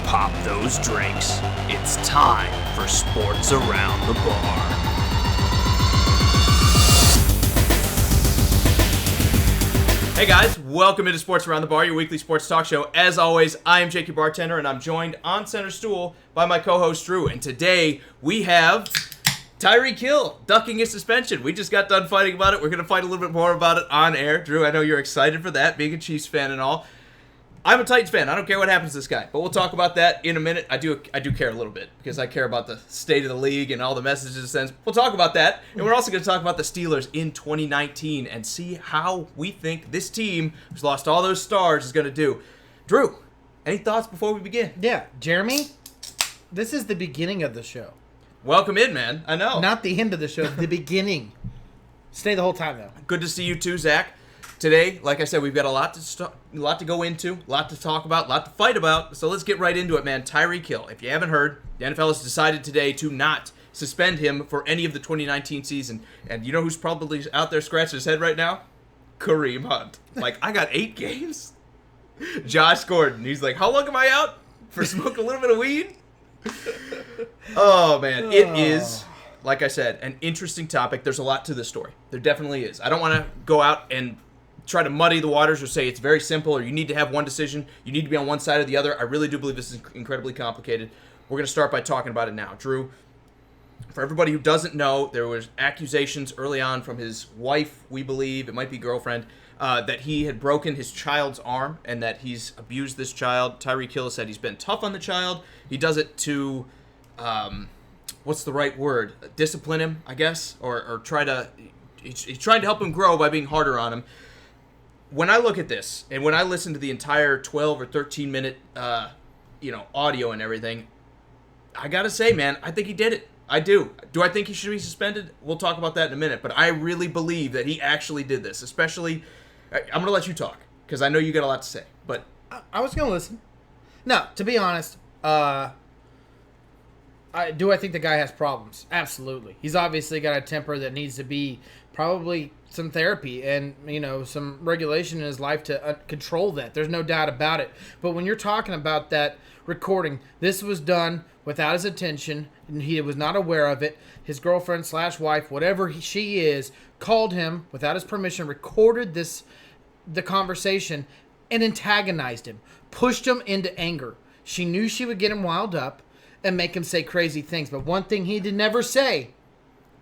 Pop those drinks. It's time for Sports Around the Bar. Hey guys, welcome into Sports Around the Bar, your weekly sports talk show. As always, I am Jake, your bartender, and I'm joined on center stool by my co-host Drew. And today we have Tyreek ducking his suspension. We just got done fighting about it. We're going to fight a little bit more about it on air. Drew, I know you're excited for that, being a Chiefs fan and all. I'm a Titans fan. I don't care what happens to this guy, but we'll talk about that in a minute. I do care a little bit because I care about the state of the league and all the messages it sends. We'll talk about that, and we're also going to talk about the Steelers in 2019 and see how we think this team, who's lost all those stars, is going to do. Drew, any thoughts before we begin? Yeah, Jeremy, this is the beginning of the show. Welcome in, man. I know. Not the end of the show, the beginning. Stay the whole time, though. Good to see you too, Zach. Today, like I said, we've got a lot to go into, a lot to talk about, a lot to fight about. So let's get right into it, man. Tyreek Hill. If you haven't heard, the NFL has decided today to not suspend him for any of the 2019 season. And you know who's probably out there scratching his head right now? Kareem Hunt. Like, I got 8 games? Josh Gordon. He's like, how long am I out? For smoking a little bit of weed? Oh, man. It is, like I said, an interesting topic. There's a lot to this story. There definitely is. I don't want to go out and try to muddy the waters or say it's very simple or you need to have one decision, you need to be on one side or the other. I really do believe this is incredibly complicated. We're going to start by talking about it now. Drew, for everybody who doesn't know, there was accusations early on from his wife, we believe, it might be girlfriend, that he had broken his child's arm and that he's abused this child. Tyreek Hill said he's been tough on the child. He does it to, what's the right word? Discipline him, I guess, or try to, he's trying to help him grow by being harder on him. When I look at this, and when I listen to the entire 12 or 13 minute, audio and everything, I gotta say, man, I think he did it. I do. Do I think he should be suspended? We'll talk about that in a minute, but I really believe that he actually did this, especially, I'm gonna let you talk, because I know you got a lot to say, but. I was gonna listen. No, to be honest, I think the guy has problems? Absolutely. He's obviously got a temper that needs to be probably some therapy and, some regulation in his life to control that. There's no doubt about it. But when you're talking about that recording, this was done without his attention, and he was not aware of it. His girlfriend/wife, whatever she is, called him without his permission, recorded the conversation, and antagonized him, pushed him into anger. She knew she would get him wild up and make him say crazy things. But one thing he did never say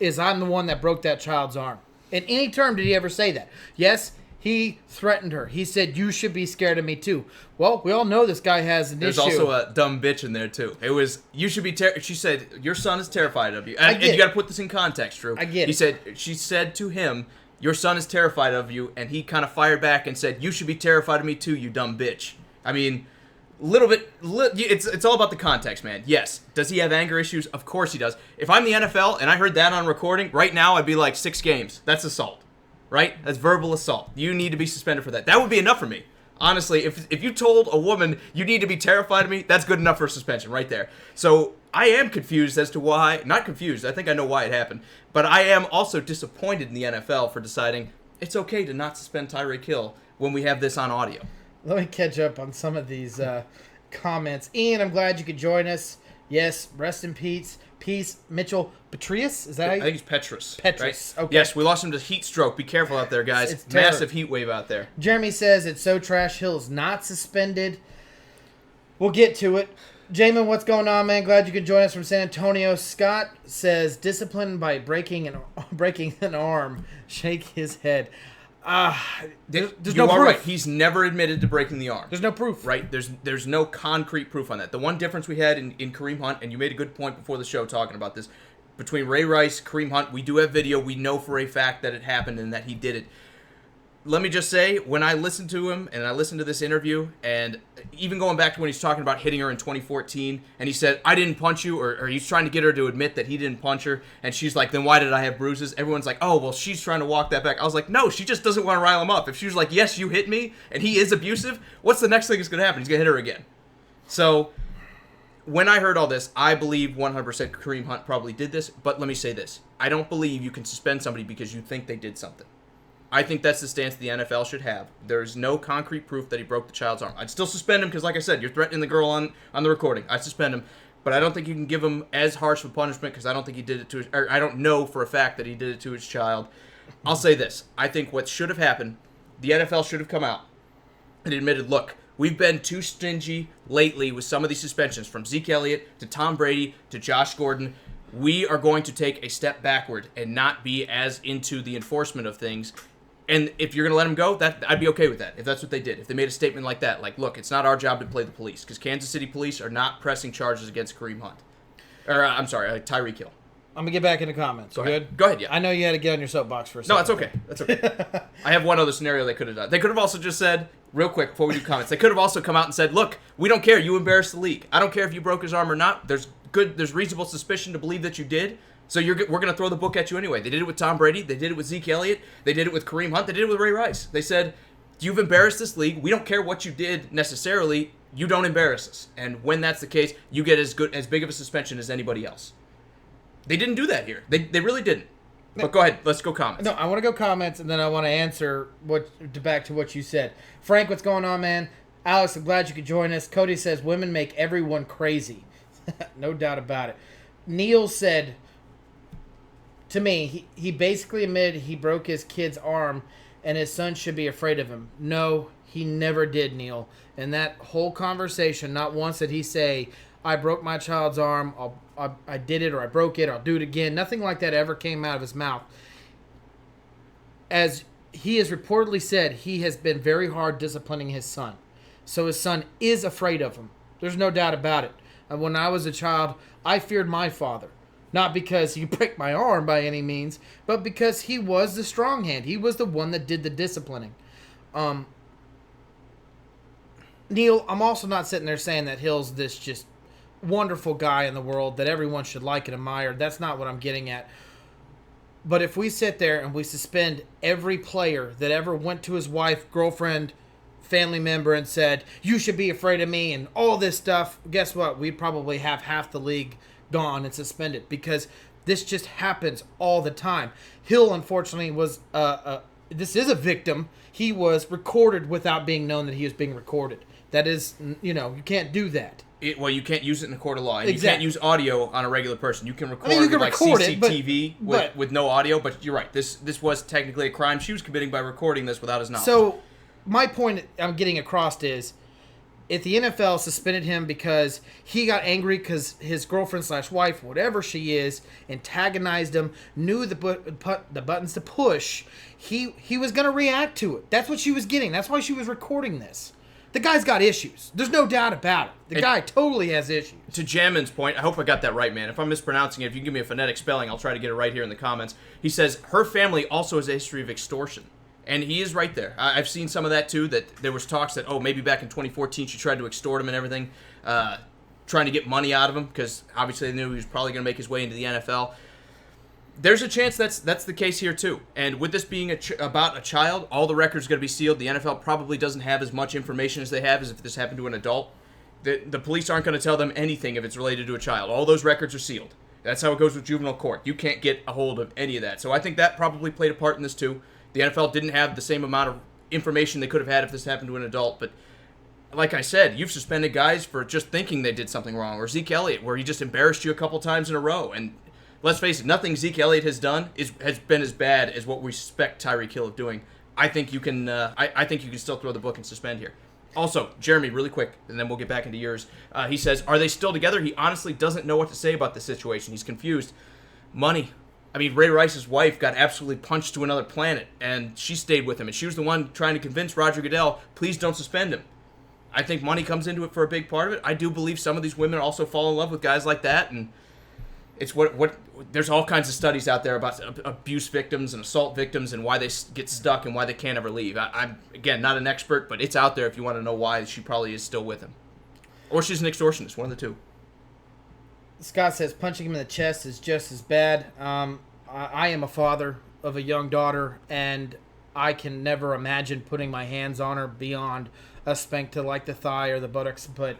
is, I'm the one that broke that child's arm. In any term did he ever say that. Yes, he threatened her. He said, you should be scared of me too. Well, we all know this guy has an issue. There's also a dumb bitch in there too. It was, you should be she said, your son is terrified of you. And you got to put this in context, Drew. I get it. She said to him, your son is terrified of you. And he kind of fired back and said, you should be terrified of me too, you dumb bitch. I mean, it's all about the context, man. Yes. Does he have anger issues? Of course he does. If I'm the NFL and I heard that on recording, right now I'd be like 6 games. That's assault, right? That's verbal assault. You need to be suspended for that. That would be enough for me. Honestly, if you told a woman you need to be terrified of me, that's good enough for suspension right there. So I am confused as to why, not confused, I think I know why it happened, but I am also disappointed in the NFL for deciding it's okay to not suspend Tyreek Hill when we have this on audio. Let me catch up on some of these comments. Ian, I'm glad you could join us. Yes, rest in peace. Mitchell Petrus, is that how you? I think it's Petrus. Right? Okay. Yes, we lost him to heat stroke. Be careful out there, guys. It's massive heat wave out there. Jeremy says it's so trash. Hill is not suspended. We'll get to it. Jamin, what's going on, man? Glad you could join us from San Antonio. Scott says discipline by breaking an arm. Shake his head. There's no proof. Right. He's never admitted to breaking the arm. There's no proof. Right? There's no concrete proof on that. The one difference we had in Kareem Hunt, and you made a good point before the show talking about this, between Ray Rice, Kareem Hunt, we do have video. We know for a fact that it happened and that he did it. Let me just say, when I listened to him and I listened to this interview, and even going back to when he's talking about hitting her in 2014, and he said, I didn't punch you, or he's trying to get her to admit that he didn't punch her, and she's like, then why did I have bruises? Everyone's like, oh, well, she's trying to walk that back. I was like, no, she just doesn't want to rile him up. If she was like, yes, you hit me, and he is abusive, what's the next thing that's going to happen? He's going to hit her again. So when I heard all this, I believe 100% Kareem Hunt probably did this, but let me say this. I don't believe you can suspend somebody because you think they did something. I think that's the stance the NFL should have. There's no concrete proof that he broke the child's arm. I'd still suspend him because, like I said, you're threatening the girl on the recording. I'd suspend him. But I don't think you can give him as harsh of a punishment because I don't think he did it to his, or I don't know for a fact that he did it to his child. I'll say this. I think what should have happened, the NFL should have come out and admitted, look, we've been too stingy lately with some of these suspensions, from Zeke Elliott to Tom Brady to Josh Gordon. We are going to take a step backward and not be as into the enforcement of things. And if you're going to let him go, I'd be okay with that, if that's what they did. If they made a statement like that, like, look, it's not our job to play the police, because Kansas City police are not pressing charges against Kareem Hunt. Or, Tyreek Hill. I'm going to get back into comments. Go Good? Go ahead, yeah. I know you had to get on your soapbox for a second. No, that's okay. I have one other scenario they could have done. They could have also just said, real quick, before we do comments, they could have also come out and said, look, we don't care. You embarrassed the league. I don't care if you broke his arm or not. There's reasonable suspicion to believe that you did. So we're going to throw the book at you anyway. They did it with Tom Brady. They did it with Zeke Elliott. They did it with Kareem Hunt. They did it with Ray Rice. They said, you've embarrassed this league. We don't care what you did necessarily. You don't embarrass us. And when that's the case, you get as big of a suspension as anybody else. They didn't do that here. They really didn't. But go ahead. Let's go comments. No, I want to go comments, and then I want to answer back to what you said. Frank, what's going on, man? Alex, I'm glad you could join us. Cody says, women make everyone crazy. No doubt about it. Neil said, to me, he basically admitted he broke his kid's arm and his son should be afraid of him. No, he never did, Neil. And that whole conversation, not once did he say, I broke my child's arm, I did it, or I broke it, or I'll do it again. Nothing like that ever came out of his mouth. As he has reportedly said, he has been very hard disciplining his son. So his son is afraid of him. There's no doubt about it. And when I was a child, I feared my father. Not because he break my arm by any means, but because he was the strong hand. He was the one that did the disciplining. Neil, I'm also not sitting there saying that Hill's this just wonderful guy in the world that everyone should like and admire. That's not what I'm getting at. But if we sit there and we suspend every player that ever went to his wife, girlfriend, family member and said, you should be afraid of me and all this stuff, guess what? We'd probably have half the league gone and suspended, because this just happens all the time. Hill, unfortunately, was this is a victim. He was recorded without being known that he was being recorded. That is, you can't do that. Well, you can't use it in a court of law. And exactly. You can't use audio on a regular person. You can record, you can like record CCTV it, with no audio, but you're right. This was technically a crime she was committing by recording this without his knowledge. So my point I'm getting across is, if the NFL suspended him because he got angry because his girlfriend/wife, whatever she is, antagonized him, knew the buttons to push, he was going to react to it. That's what she was getting. That's why she was recording this. The guy's got issues. There's no doubt about it. The guy totally has issues. To Jamin's point, I hope I got that right, man. If I'm mispronouncing it, if you give me a phonetic spelling, I'll try to get it right here in the comments. He says her family also has a history of extortion. And he is right there. I've seen some of that, too, that there was talks that, maybe back in 2014 she tried to extort him and everything, trying to get money out of him, because obviously they knew he was probably going to make his way into the NFL. There's a chance that's the case here, too. And with this being about a child, all the records are going to be sealed. The NFL probably doesn't have as much information as they have as if this happened to an adult. The police aren't going to tell them anything if it's related to a child. All those records are sealed. That's how it goes with juvenile court. You can't get a hold of any of that. So I think that probably played a part in this, too. The NFL didn't have the same amount of information they could have had if this happened to an adult. But like I said, you've suspended guys for just thinking they did something wrong. Or Zeke Elliott, where he just embarrassed you a couple times in a row. And let's face it, nothing Zeke Elliott has done has been as bad as what we suspect Tyreek Hill of doing. I think you can I think you can still throw the book and suspend here. Also, Jeremy, really quick, and then we'll get back into yours. He says, are they still together? He honestly doesn't know what to say about the situation. He's confused. Money. I mean, Ray Rice's wife got absolutely punched to another planet, and she stayed with him, and she was the one trying to convince Roger Goodell, please don't suspend him. I think money comes into it for a big part of it. I do believe some of these women also fall in love with guys like that, and it's what there's all kinds of studies out there about abuse victims and assault victims and why they get stuck and why they can't ever leave. I'm, again, not an expert, but it's out there if you want to know why she probably is still with him. Or she's an extortionist, one of the two. Scott says punching him in the chest is just as bad. I am a father of a young daughter, and I can never imagine putting my hands on her beyond a spank to like the thigh or the buttocks. But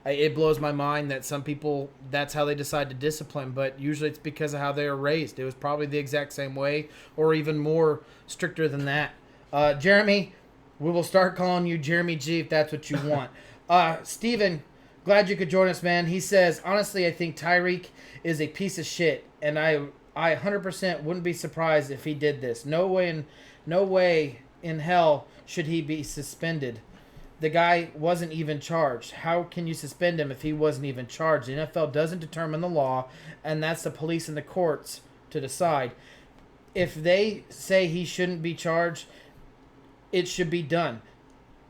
It blows my mind that some people, that's how they decide to discipline, but usually it's because of how they are raised. It was probably the exact same way or even more stricter than that. Jeremy, we will start calling you Jeremy G if that's what you want. Steven, glad you could join us, man. He says, honestly, I think Tyreek is a piece of shit, and I 100% wouldn't be surprised if he did this. No way in hell should he be suspended. The guy wasn't even charged. How can you suspend him if he wasn't even charged? The NFL doesn't determine the law, and that's the police and the courts to decide. If they say he shouldn't be charged, it should be done.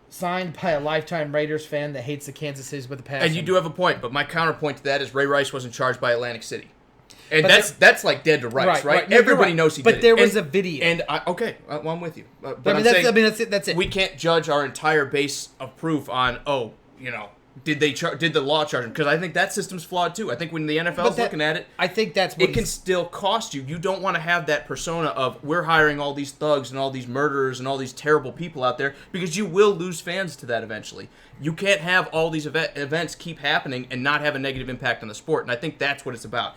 Signed by a lifetime Raiders fan that hates the Kansas City with a passion. And you do have a point, but my counterpoint to that is Ray Rice wasn't charged by Atlantic City. And that's like dead to rights, right? No, everybody knows he did it. But there was a video. And I'm with you. But that's it. We can't judge our entire base of proof on, did the law charge him? Because I think that system's flawed too. I think when the NFL's looking at it, I think that's what it can still cost you. You don't want to have that persona of we're hiring all these thugs and all these murderers and all these terrible people out there, because you will lose fans to that eventually. You can't have all these events keep happening and not have a negative impact on the sport. And I think that's what it's about.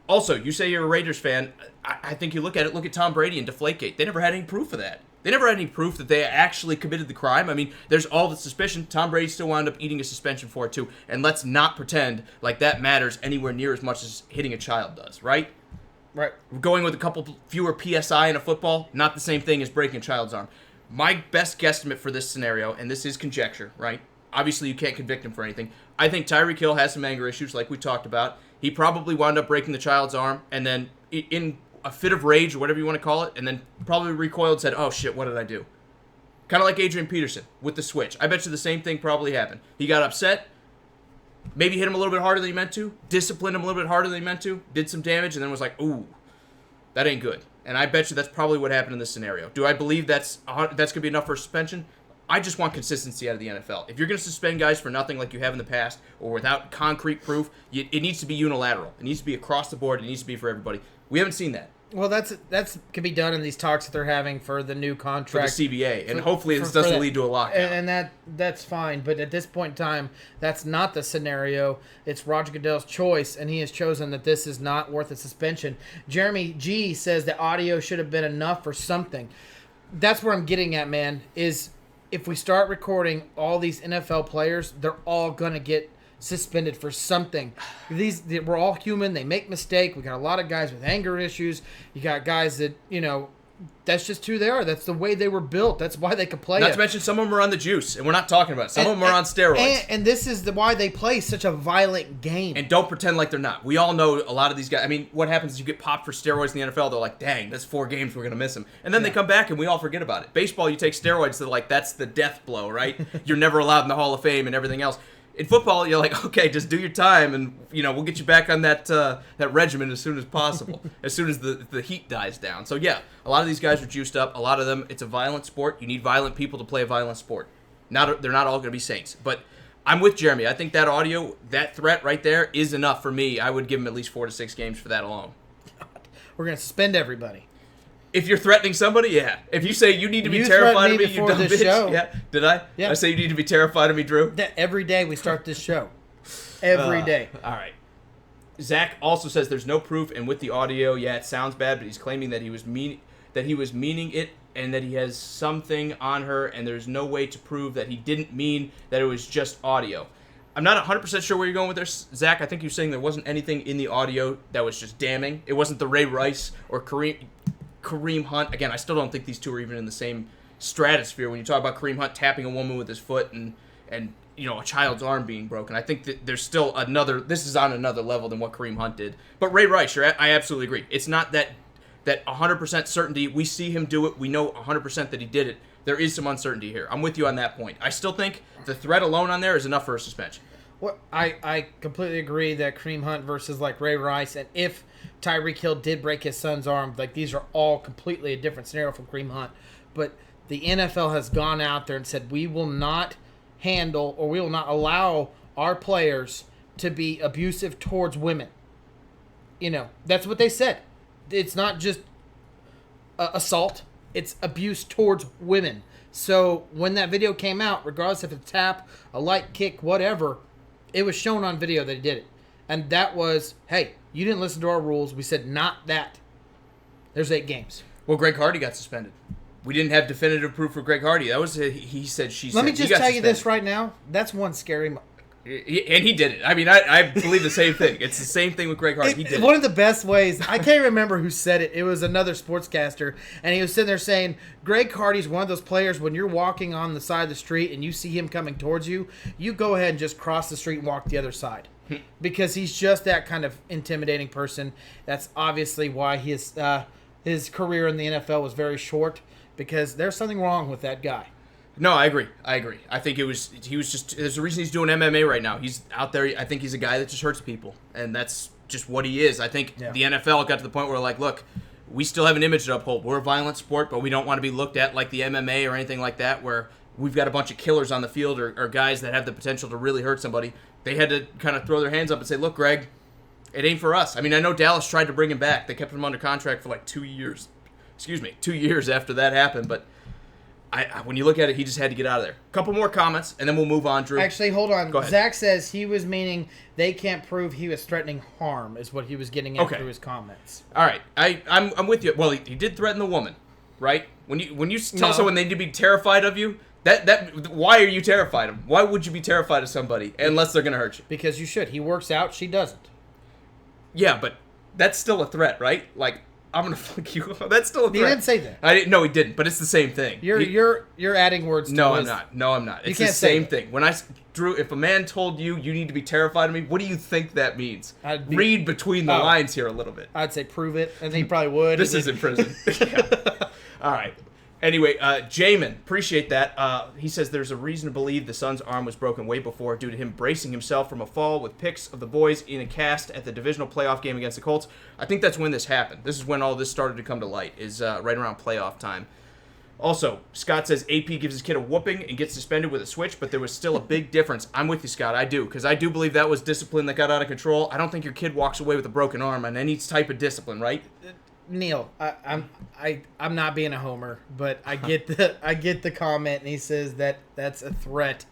Also, you say you're a Raiders fan. I think you look at Tom Brady and Deflategate. They never had any proof of that. They never had any proof that they actually committed the crime. I mean, there's all the suspicion. Tom Brady still wound up eating a suspension for it, too. And let's not pretend like that matters anywhere near as much as hitting a child does, right? Right. Going with a couple fewer PSI in a football, not the same thing as breaking a child's arm. My best guesstimate for this scenario, and this is conjecture, right? Obviously, you can't convict him for anything. I think Tyreek Hill has some anger issues, like we talked about. He probably wound up breaking the child's arm, and then in a fit of rage, or whatever you want to call it, and then probably recoiled and said, oh shit, what did I do? Kind of like Adrian Peterson with the switch. I bet you the same thing probably happened. He got upset, maybe hit him a little bit harder than he meant to, disciplined him a little bit harder than he meant to, did some damage, and then was like, ooh, that ain't good. And I bet you that's probably what happened in this scenario. Do I believe that's going to be enough for suspension? I just want consistency out of the NFL. If you're going to suspend guys for nothing like you have in the past or without concrete proof, it needs to be unilateral. It needs to be across the board. It needs to be for everybody. We haven't seen that. Well, that's can be done in these talks that they're having for the new contract for the CBA, and hopefully this doesn't lead to a lockout. And that's fine, but at this point in time, that's not the scenario. It's Roger Goodell's choice, and he has chosen that this is not worth a suspension. Jeremy G says the audio should have been enough for something. That's where I'm getting at, man. Is if we start recording all these NFL players, they're all gonna get suspended for something. We're all human. They make mistakes. We got a lot of guys with anger issues. You got guys that, that's just who they are. That's the way they were built. That's why they can play. Not to mention some of them are on the juice, and we're not talking about it. Some of them are on steroids. And this is why they play such a violent game. And don't pretend like they're not. We all know a lot of these guys. I mean, what happens is you get popped for steroids in the NFL. They're like, dang, that's 4 games. We're going to miss them. And then they come back, and we all forget about it. Baseball, you take steroids. They're like, that's the death blow, right? You're never allowed in the Hall of Fame and everything else. In football, you're like, okay, just do your time, and we'll get you back on that regimen as soon as possible, as soon as the heat dies down. So yeah, a lot of these guys are juiced up. A lot of them, it's a violent sport. You need violent people to play a violent sport. They're not all going to be saints. But I'm with Jeremy. I think that audio, that threat right there, is enough for me. I would give him at least 4 to 6 games for that alone. God, we're going to suspend everybody. If you're threatening somebody, yeah. If you say you need to be terrified of me, you dumb bitch. Show. Yeah. Did I? Yeah. I say you need to be terrified of me, Drew? Every day we start this show. Every day. All right. Zach also says there's no proof, and with the audio, yeah, it sounds bad, but he's claiming that he was meaning it, and that he has something on her, and there's no way to prove that he didn't mean that it was just audio. I'm not 100% sure where you're going with this, Zach. I think you're saying there wasn't anything in the audio that was just damning. It wasn't the Ray Rice or Kareem Hunt. Again, I still don't think these two are even in the same stratosphere when you talk about Kareem Hunt tapping a woman with his foot and a child's arm being broken. I think that there's still this is on another level than what Kareem Hunt did. But Ray Rice, I absolutely agree. It's not that 100% certainty. We see him do it. We know 100% that he did it. There is some uncertainty here. I'm with you on that point. I still think the threat alone on there is enough for a suspension. Well, I completely agree that Kareem Hunt versus like Ray Rice, and if Tyreek Hill did break his son's arm, like these are all completely a different scenario from Kareem Hunt. But the NFL has gone out there and said we will not handle or we will not allow our players to be abusive towards women. That's what they said. It's not just assault, it's abuse towards women. So when that video came out, regardless if it's a tap, a light kick, whatever, It was shown on video that he did it. And that was, hey, you didn't listen to our rules. We said not that. There's 8 games. Well, Greg Hardy got suspended. We didn't have definitive proof for Greg Hardy. That was he said, she said. Let me just tell you this right now. That's one scary and he did it. I mean, I believe the same thing. It's the same thing with Greg Hardy. He did it. One of the best ways, I can't remember who said it. It was another sportscaster, and he was sitting there saying, Greg Hardy's one of those players, when you're walking on the side of the street and you see him coming towards you, you go ahead and just cross the street and walk the other side. Because he's just that kind of intimidating person. That's obviously why his career in the NFL was very short, because there's something wrong with that guy. No, I agree. I think he was just, there's a reason he's doing MMA right now. He's out there. I think he's a guy that just hurts people, and that's just what he is. I think the NFL got to the point where, like, look, we still have an image to uphold. We're a violent sport, but we don't want to be looked at like the MMA or anything like that, where we've got a bunch of killers on the field or guys that have the potential to really hurt somebody. They had to kind of throw their hands up and say, look, Greg, it ain't for us. I mean, I know Dallas tried to bring him back. They kept him under contract for like 2 years. 2 years after that happened, but when you look at it, he just had to get out of there. A couple more comments, and then we'll move on, Drew. Actually, hold on. Go ahead. Zach says he was meaning they can't prove he was threatening harm, is what he was getting at through his comments. All right, I'm with you. Well, he did threaten the woman, right? When you tell someone they need to be terrified of you, that why are you terrified of them? Why would you be terrified of somebody unless they're gonna hurt you? Because you should. He works out, she doesn't. Yeah, but that's still a threat, right? Like, I'm gonna fuck you. That's still a threat. He didn't say that. I didn't. No, he didn't. But it's the same thing. You're adding words. No, I'm not. No, I'm not. It's the same thing. When Drew, if a man told you need to be terrified of me, what do you think that means? Read between the lines here a little bit. I'd say prove it, and he probably would. This is in prison. Yeah. All right. Anyway, Jamin, appreciate that. He says there's a reason to believe the son's arm was broken way before due to him bracing himself from a fall with pics of the boys in a cast at the divisional playoff game against the Colts. I think that's when this happened. This is when all this started to come to light, is right around playoff time. Also, Scott says AP gives his kid a whooping and gets suspended with a switch, but there was still a big difference. I'm with you, Scott. I do, because I do believe that was discipline that got out of control. I don't think your kid walks away with a broken arm on any type of discipline, right? Neil, I'm not being a homer, but I get the comment, and he says that's a threat.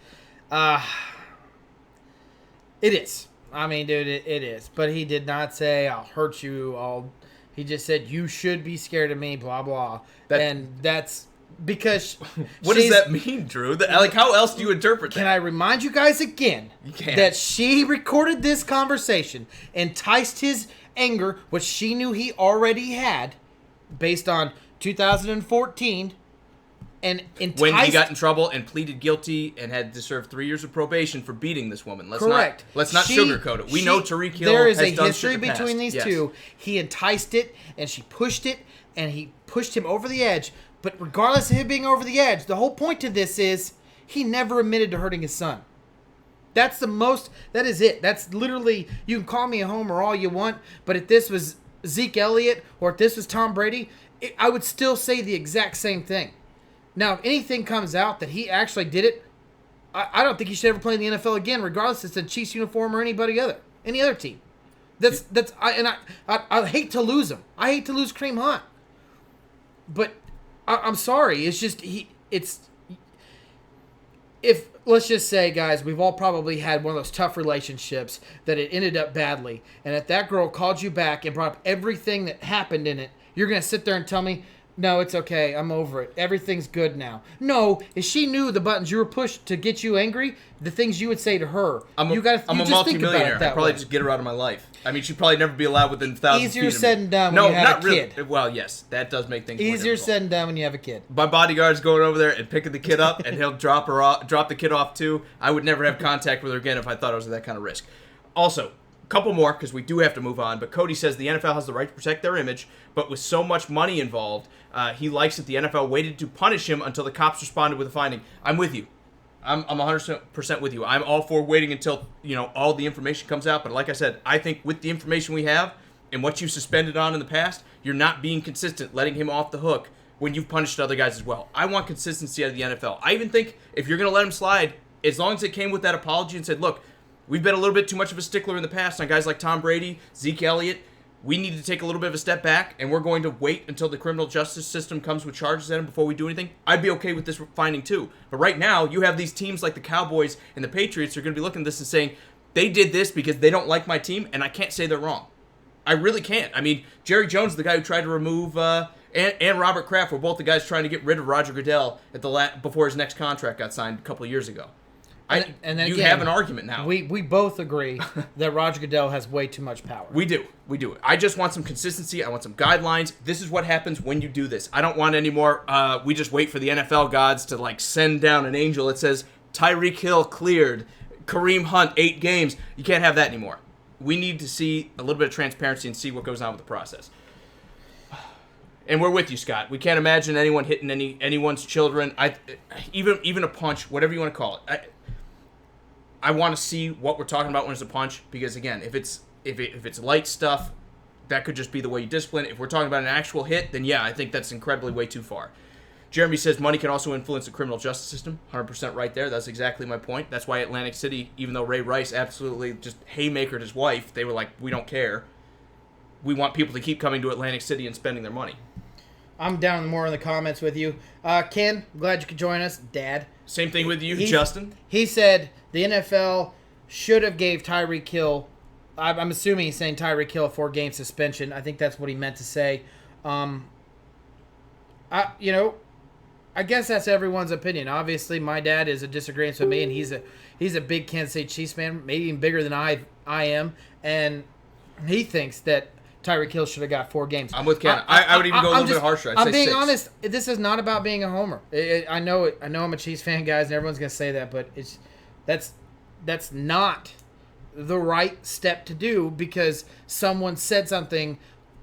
It is. I mean, dude, it is. But he did not say I'll hurt you. He just said you should be scared of me. Blah blah. And that's because. What does that mean, Drew? Like, how else do you interpret that? Can I remind you guys again that she recorded this conversation, enticed his anger, which she knew he already had, based on 2014, and enticed... When he got in trouble and pleaded guilty and had to serve 3 years of probation for beating this woman. Let's not sugarcoat it. We know Tyreek Hill there is has a done history shit in the between past. these two. He enticed it, and she pushed it, and he pushed him over the edge. But regardless of him being over the edge, the whole point to this is he never admitted to hurting his son. That is it. That's literally, you can call me a homer all you want, but if this was Zeke Elliott or if this was Tom Brady, I would still say the exact same thing. Now, if anything comes out that he actually did it, I don't think he should ever play in the NFL again, regardless if it's a Chiefs uniform or any other team. I hate to lose him. I hate to lose Kareem Hunt. But I'm sorry. It's just if let's just say, guys, we've all probably had one of those tough relationships that it ended up badly, and if that girl called you back and brought up everything that happened in it, you're going to sit there and tell me, no, it's okay, I'm over it, everything's good now. No, if she knew the buttons you were pushed to get you angry, the things you would say to her, I'm a multi-millionaire. I'd probably just get her out of my life. I mean, she'd probably never be allowed within thousands Easier feet of said me. and done when you have a kid. Really. Well, yes, that does make things Easier more said and done when you have a kid. My bodyguard's going over there and picking the kid up, and he'll drop the kid off too. I would never have contact with her again if I thought I was at that kind of risk. Also, a couple more, because we do have to move on, but Cody says the NFL has the right to protect their image, but with so much money involved, he likes that the NFL waited to punish him until the cops responded with a finding. I'm with you. I'm 100% with you. I'm all for waiting until, all the information comes out, but like I said, I think with the information we have and what you suspended on in the past, you're not being consistent, letting him off the hook when you've punished other guys as well. I want consistency out of the NFL. I even think if you're going to let him slide, as long as it came with that apology and said, look, we've been a little bit too much of a stickler in the past on guys like Tom Brady, Zeke Elliott. We need to take a little bit of a step back, and we're going to wait until the criminal justice system comes with charges at him before we do anything. I'd be okay with this finding too. But right now, you have these teams like the Cowboys and the Patriots who are going to be looking at this and saying, They did this because they don't like my team, and I can't say they're wrong. I really can't. I mean, Jerry Jones is the guy who tried to remove, and Robert Kraft were both the guys trying to get rid of Roger Goodell at before his next contract got signed a couple of years ago. And then you again, have an argument now. We both agree that Roger Goodell has way too much power. We do. I just want some consistency. I want some guidelines. This is what happens when you do this. I don't want any more, we just wait for the NFL gods to, like, send down an angel that says, Tyreek Hill cleared, Kareem Hunt 8 games. You can't have that anymore. We need to see a little bit of transparency and see what goes on with the process. And we're with you, Scott. We can't imagine anyone hitting anyone's children. Even a punch, whatever you want to call it. I want to see what we're talking about when it's a punch, because again, if it's light stuff, that could just be the way you discipline. If we're talking about an actual hit, then yeah, I think that's incredibly way too far. Jeremy says money can also influence the criminal justice system. 100% right there. That's exactly my point. That's why Atlantic City, even though Ray Rice absolutely just haymakered his wife, they were like, we don't care. We want people to keep coming to Atlantic City and spending their money. I'm down more in the comments with you. Ken, glad you could join us. Dad. Same thing with you, Justin. He said the NFL should have gave Tyreek Hill, I'm assuming he's saying Tyreek Hill a 4-game suspension. I think that's what he meant to say. I guess that's everyone's opinion. Obviously, my dad is a disagreement with me, and he's a big Kansas City Chiefs fan, maybe even bigger than I am, and he thinks that Tyreek Hill should have got 4 games. I'm with Ken. I would even go a little bit harsher. I'd say 6. I'm being honest. This is not about being a homer. I know I'm a Chiefs fan, guys, and everyone's gonna say that, but that's not the right step to do, because someone said something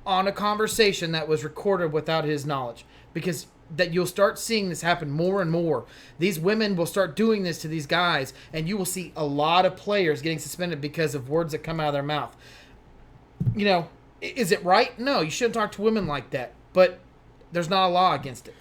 on a conversation that was recorded without his knowledge. Because that you'll start seeing this happen more and more. These women will start doing this to these guys, and you will see a lot of players getting suspended because of words that come out of their mouth. Is it right? No, you shouldn't talk to women like that. But there's not a law against it.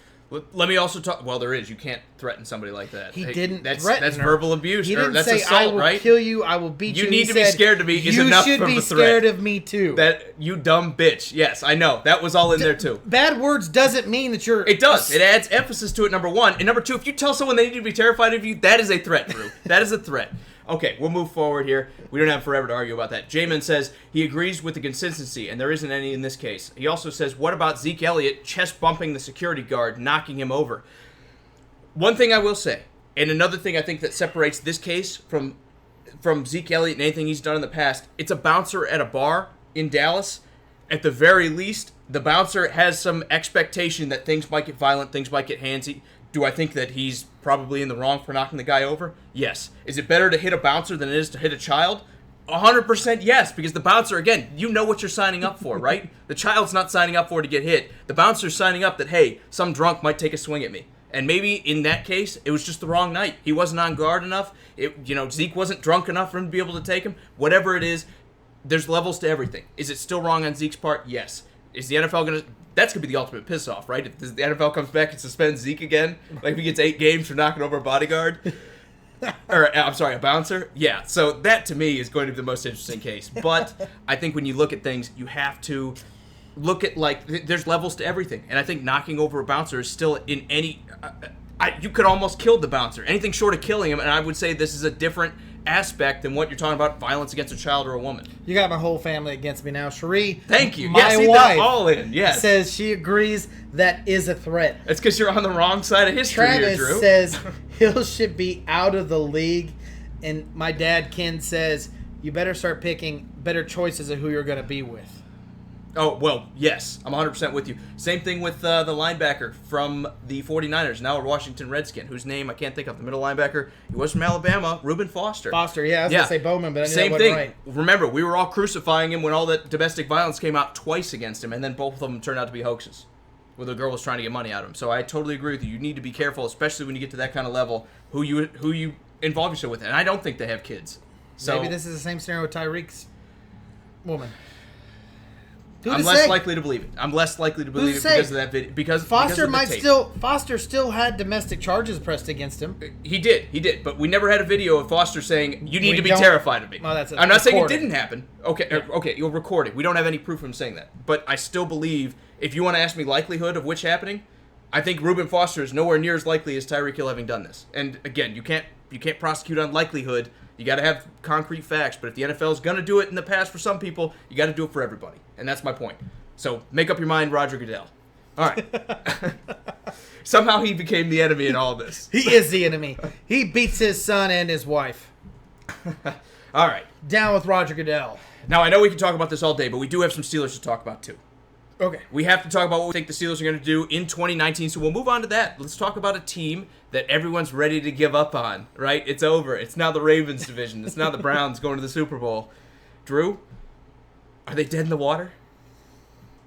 Let me also talk. Well, there is. You can't threaten somebody like that. He didn't That's threaten That's her. verbal abuse. He didn't that's say, assault, I will right? kill you, I will beat you. You need He to be said, scared to be is enough You of should a be threat. scared of me too. That you dumb bitch. Yes, I know. That was all in there too. Bad words doesn't mean that you're... It does. It adds emphasis to it, number one. And number two, if you tell someone they need to be terrified of you, that is a threat, Drew. That is a threat. Okay, we'll move forward here. We don't have forever to argue about that. Jamin says he agrees with the consistency, and there isn't any in this case. He also says, what about Zeke Elliott chest bumping the security guard, knocking him over? One thing I will say, and another thing I think that separates this case from Zeke Elliott and anything he's done in the past, it's a bouncer at a bar in Dallas. At the very least, the bouncer has some expectation that things might get violent, things might get handsy. Do I think that he's probably in the wrong for knocking the guy over? Yes. Is it better to hit a bouncer than it is to hit a child? 100% yes, because the bouncer, again, you know what you're signing up for, right? The child's not signing up for it to get hit. The bouncer's signing up that, hey, some drunk might take a swing at me. And maybe in that case, it was just the wrong night. He wasn't on guard enough. Zeke wasn't drunk enough for him to be able to take him. Whatever it is, there's levels to everything. Is it still wrong on Zeke's part? Yes. Is the NFL going to... That's going to be the ultimate piss-off, right? If the NFL comes back and suspends Zeke again, like if he gets 8 games for knocking over a bodyguard... or, I'm sorry, a bouncer? Yeah, so that to me is going to be the most interesting case. But I think when you look at things, you have to look at, there's levels to everything. And I think knocking over a bouncer is still in any... you could almost kill the bouncer. Anything short of killing him, and I would say this is a different aspect than what you're talking about, violence against a child or a woman. You got my whole family against me now. Cherie, thank you. My see, wife all in. Yes. says she agrees that is a threat. It's because you're on the wrong side of history Travis here, Drew. says Hill should be out of the league, and my dad Ken says you better start picking better choices of who you're going to be with. Oh, well, yes. I'm 100% with you. Same thing with the linebacker from the 49ers, now a Washington Redskin, whose name I can't think of, the middle linebacker. He was from Alabama, Reuben Foster. Foster, yeah. I was going to say Bowman, but I knew Same that thing. wasn't right. Remember, we were all crucifying him when all that domestic violence came out twice against him, and then both of them turned out to be hoaxes, where the girl was trying to get money out of him. So I totally agree with you. You need to be careful, especially when you get to that kind of level, who you involve yourself with. And I don't think they have kids. So maybe this is the same scenario with Tyreek's woman. I'm less likely to believe it. I'm less likely to believe it because of that video. Because Foster because of the tape. Foster still had domestic charges pressed against him. He did. But we never had a video of Foster saying, you need to be terrified of me. Well, I'm not saying it didn't happen. Okay, you'll record it. We don't have any proof of him saying that. But I still believe, if you want to ask me likelihood of which happening, I think Reuben Foster is nowhere near as likely as Tyreek Hill having done this. And again, you can't you can't prosecute on likelihood. You got to have concrete facts. But if the NFL is going to do it in the past for some people, you got to do it for everybody. And that's my point. So make up your mind, Roger Goodell. All right. Somehow he became the enemy in all this. He is the enemy. He beats his son and his wife. All right. Down with Roger Goodell. Now, I know we can talk about this all day, but we do have some Steelers to talk about, too. Okay. We have to talk about what we think the Steelers are going to do in 2019, so we'll move on to that. Let's talk about a team that everyone's ready to give up on, right? It's over. It's now the Ravens division. It's now the Browns going to the Super Bowl. Drew, are they dead in the water?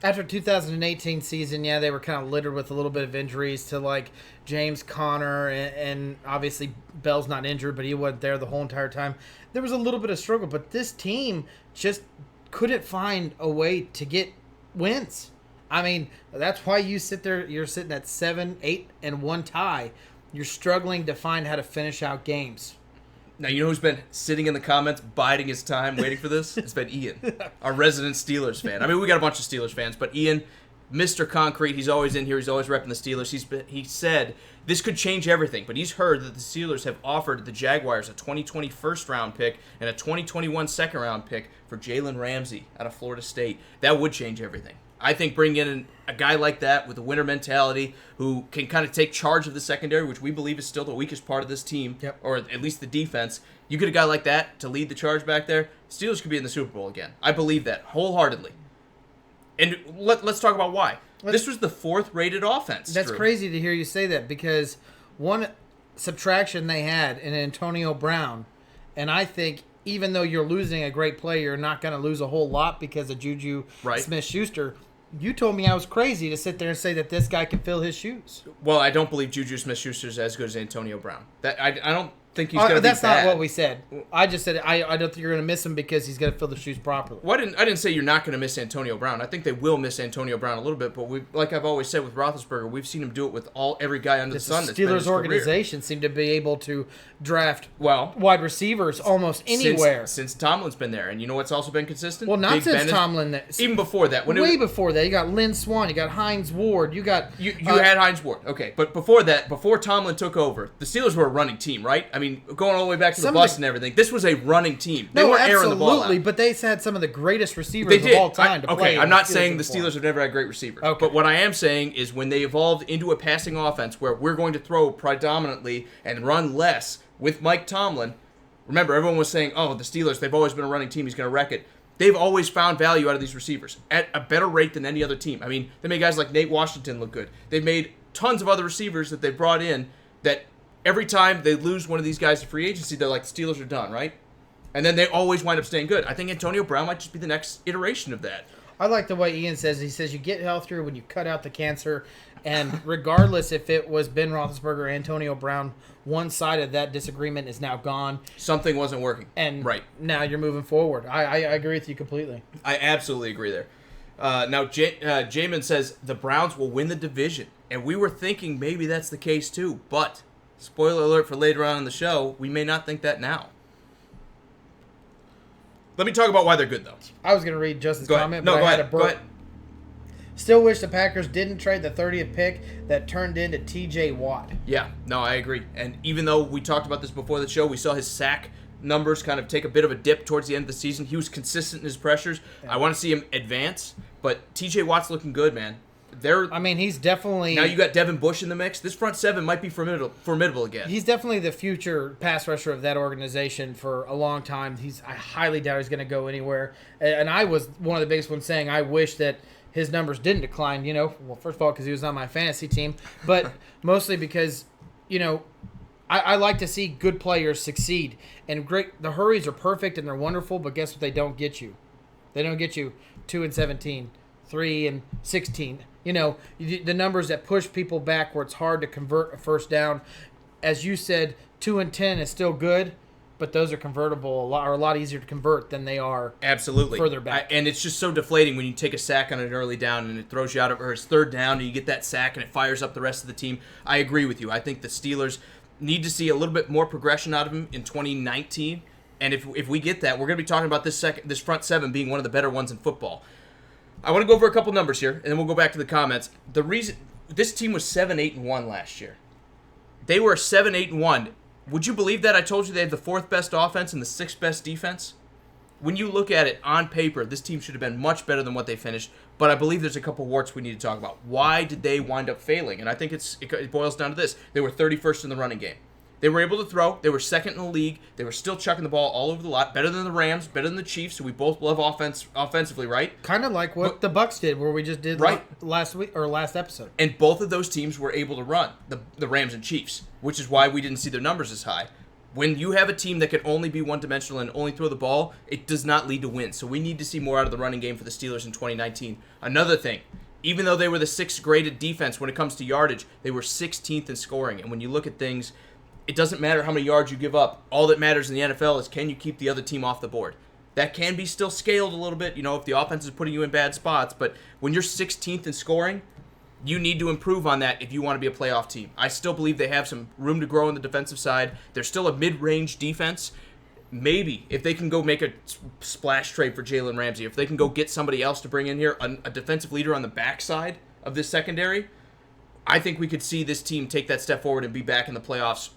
After 2018 season, yeah, they were kind of littered with a little bit of injuries to, like, James Conner, and obviously Bell's not injured, but he wasn't there the whole entire time. There was a little bit of struggle, but this team just couldn't find a way to get wins. I mean, that's why you sit there, you're sitting at 7-8-1 tie. You're struggling to find how to finish out games. Now, you know who's been sitting in the comments, biding his time, waiting for this? It's been Ian, our resident Steelers fan. I mean, we got a bunch of Steelers fans, but Ian, Mr. Concrete, he's always in here. He's always repping the Steelers. He said this could change everything, but he's heard that the Steelers have offered the Jaguars a 2020 first-round pick and a 2021 second-round pick for Jalen Ramsey out of Florida State. That would change everything. I think bringing in a guy like that with a winner mentality who can kind of take charge of the secondary, which we believe is still the weakest part of this team, or at least the defense. You get a guy like that to lead the charge back there, Steelers could be in the Super Bowl again. I believe that wholeheartedly. And let's talk about why. This was the fourth-rated offense. That's Drew. crazy to hear you say that, because one subtraction they had in Antonio Brown, and I think even though you're losing a great player, you're not going to lose a whole lot because of Juju Smith-Schuster. You told me I was crazy to sit there and say that this guy can fill his shoes. Well, I don't believe Juju Smith-Schuster is as good as Antonio Brown. I don't think he's going to be That's bad. not what we said. I just said I don't think you're going to miss him because he's going to fill the shoes properly. Well, I didn't say you're not going to miss Antonio Brown. I think they will miss Antonio Brown a little bit, but like I've always said with Roethlisberger, we've seen him do it with every guy under the sun. The Steelers organization seemed to be able to draft wide receivers almost anywhere since Tomlin's been there, and you know what's also been consistent? Well, not Big since Ben Tomlin. Even before that, before that, you got Lynn Swann, you got Hines Ward, you got you had Hines Ward, okay, but before that, before Tomlin took over, the Steelers were a running team, right? I mean, going all the way back to the bus and everything. This was a running team. They weren't airing the ball out. Absolutely, but they had some of the greatest receivers of all time to play. Okay, I'm not saying the Steelers have never had great receivers. Okay. But what I am saying is when they evolved into a passing offense where we're going to throw predominantly and run less with Mike Tomlin, remember, everyone was saying, oh, the Steelers, they've always been a running team. He's going to wreck it. They've always found value out of these receivers at a better rate than any other team. I mean, they made guys like Nate Washington look good. They've made tons of other receivers that they've brought in that every time they lose one of these guys to free agency, they're like, the Steelers are done, right? And then they always wind up staying good. I think Antonio Brown might just be the next iteration of that. I like the way Ian says. He says you get healthier when you cut out the cancer. And regardless if it was Ben Roethlisberger or Antonio Brown, one side of that disagreement is now gone. Something wasn't working. And now you're moving forward. I agree with you completely. I absolutely agree there. Now, Jamin says the Browns will win the division. And we were thinking maybe that's the case too. But, spoiler alert for later on in the show, we may not think that now. Let me talk about why they're good, though. I was going to read Justin's comment, but I had a burp. Go ahead. Still wish the Packers didn't trade the 30th pick that turned into T.J. Watt. Yeah, no, I agree. And even though we talked about this before the show, we saw his sack numbers kind of take a bit of a dip towards the end of the season. He was consistent in his pressures. Yeah. I want to see him advance, but T.J. Watt's looking good, man. He's definitely... Now you got Devin Bush in the mix. This front seven might be formidable again. He's definitely the future pass rusher of that organization for a long time. I highly doubt he's going to go anywhere. And I was one of the biggest ones saying I wish that his numbers didn't decline, Well, first of all, because he was on my fantasy team, but mostly because, I like to see good players succeed. And the Hurries are perfect and they're wonderful, but guess what they don't get you? They don't get you 2-17, 3-16. The numbers that push people back where it's hard to convert a first down. As you said, 2-10 is still good, but those are convertible a lot easier to convert than they are further back. And it's just so deflating when you take a sack on an early down and it throws you out of, or it's third down and you get that sack and it fires up the rest of the team. I agree with you. I think the Steelers need to see a little bit more progression out of him in 2019. And if we get that, we're going to be talking about this front seven being one of the better ones in football. I want to go over a couple numbers here, and then we'll go back to the comments. The reason this team was 7-8-1 last year. They were 7-8-1 Would you believe that I told you they had the 4th best offense and the 6th best defense? When you look at it on paper, this team should have been much better than what they finished, but I believe there's a couple warts we need to talk about. Why did they wind up failing? And I think it boils down to this. They were 31st in the running game. They were able to throw. They were 2nd in the league. They were still chucking the ball all over the lot. Better than the Rams, better than the Chiefs, who we both love offensively, right? Kind of like what the Bucs did, where we just did last week or last episode. And both of those teams were able to run, the Rams and Chiefs, which is why we didn't see their numbers as high. When you have a team that can only be one-dimensional and only throw the ball, it does not lead to wins. So we need to see more out of the running game for the Steelers in 2019. Another thing, even though they were the 6th graded defense when it comes to yardage, they were 16th in scoring. And when you look at things, it doesn't matter how many yards you give up. All that matters in the NFL is can you keep the other team off the board. That can be still scaled a little bit, if the offense is putting you in bad spots. But when you're 16th in scoring, you need to improve on that if you want to be a playoff team. I still believe they have some room to grow on the defensive side. They're still a mid-range defense. Maybe if they can go make a splash trade for Jalen Ramsey, if they can go get somebody else to bring in here, a defensive leader on the backside of this secondary, I think we could see this team take that step forward and be back in the playoffs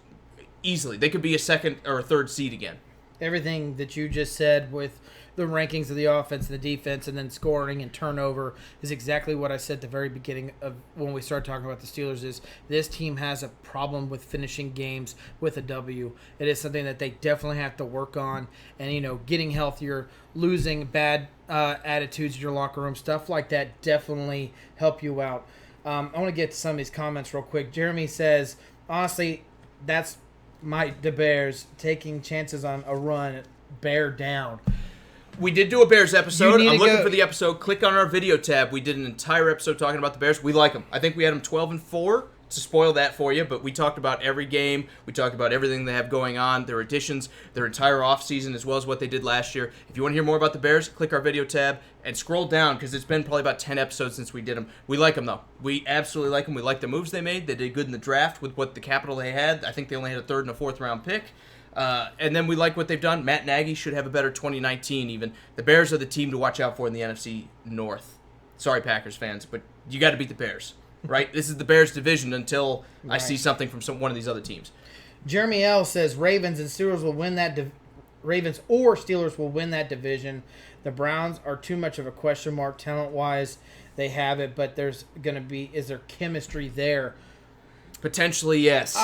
easily. They could be a 2nd or a 3rd seed again. Everything that you just said with the rankings of the offense and the defense and then scoring and turnover is exactly what I said at the very beginning of when we started talking about the Steelers is this team has a problem with finishing games with a W. It is something that they definitely have to work on and, getting healthier, losing bad attitudes in your locker room, stuff like that definitely help you out. I want to get to some of these comments real quick. Jeremy says, honestly, that's the Bears taking chances on a run, bear down. We did do a Bears episode. I'm looking for the episode. Click on our video tab. We did an entire episode talking about the Bears. We like them. I think we had them 12-4 to spoil that for you, but we talked about every game. We talked about everything they have going on, their additions, their entire offseason, as well as what they did last year. If you want to hear more about the Bears, click our video tab and scroll down because it's been probably about 10 episodes since we did them. We like them, though. We absolutely like them. We like the moves they made. They did good in the draft with what the capital they had. I think they only had a 3rd and a 4th round pick. And then we like what they've done. Matt Nagy should have a better 2019 even. The Bears are the team to watch out for in the NFC North. Sorry, Packers fans, but you got to beat the Bears, right? This is the Bears division until I see something from one of these other teams. Jeremy L. says Ravens and Steelers will win that Ravens or Steelers will win that division. The Browns are too much of a question mark talent-wise. They have it, but is there chemistry there? Potentially, yes.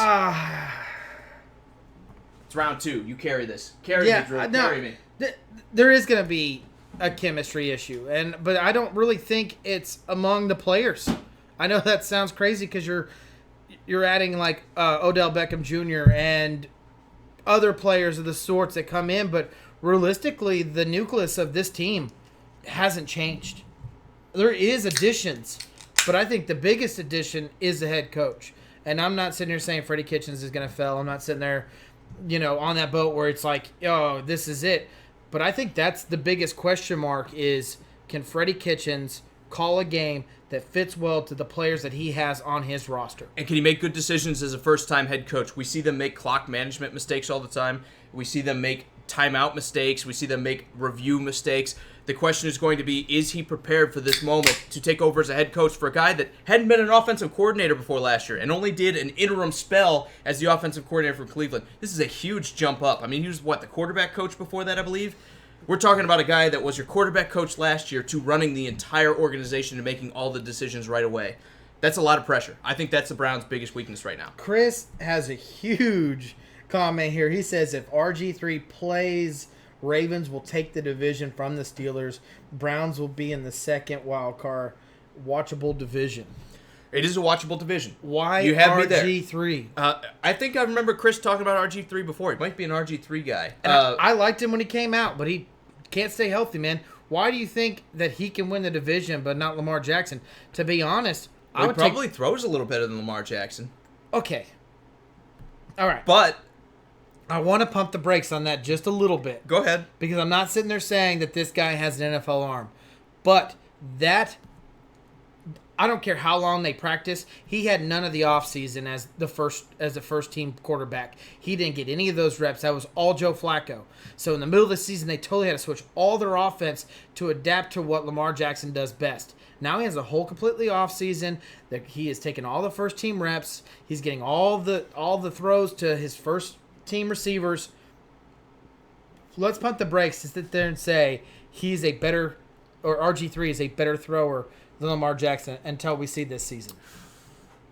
Round 2. You carry this. Carry me, Drew. Carry me. There is going to be a chemistry issue, but I don't really think it's among the players. I know that sounds crazy because you're adding like Odell Beckham Jr. and other players of the sorts that come in, but realistically, the nucleus of this team hasn't changed. There is additions, but I think the biggest addition is the head coach. And I'm not sitting here saying Freddie Kitchens is going to fail. I'm not sitting there on that boat where it's like, oh, this is it. But I think that's the biggest question mark is can Freddie Kitchens call a game that fits well to the players that he has on his roster? And can he make good decisions as a first-time head coach? We see them make clock management mistakes all the time. We see them make timeout mistakes. We see them make review mistakes. The question is going to be, is he prepared for this moment to take over as a head coach for a guy that hadn't been an offensive coordinator before last year and only did an interim spell as the offensive coordinator for Cleveland? This is a huge jump up. I mean, he was, the quarterback coach before that, I believe? We're talking about a guy that was your quarterback coach last year to running the entire organization and making all the decisions right away. That's a lot of pressure. I think that's the Browns' biggest weakness right now. Chris has a huge comment here. He says if RG3 plays, Ravens will take the division from the Steelers. Browns will be in the second wild card. Watchable division. It is a watchable division. Why you have RG3? Me there. I think I remember Chris talking about RG3 before. He might be an RG3 guy. And I liked him when he came out, but he can't stay healthy, man. Why do you think that he can win the division but not Lamar Jackson? To be honest, he probably throws a little better than Lamar Jackson. Okay. All right. But I want to pump the brakes on that just a little bit. Go ahead. Because I'm not sitting there saying that this guy has an NFL arm. But I don't care how long they practice. He had none of the offseason as the first team quarterback. He didn't get any of those reps. That was all Joe Flacco. So in the middle of the season, they totally had to switch all their offense to adapt to what Lamar Jackson does best. Now he has a whole completely off season. That he is taking all the first team reps. He's getting all the throws to his first team receivers. Let's pump the brakes to sit there and say he's a better, or RG3 is a better thrower than Lamar Jackson until we see this season.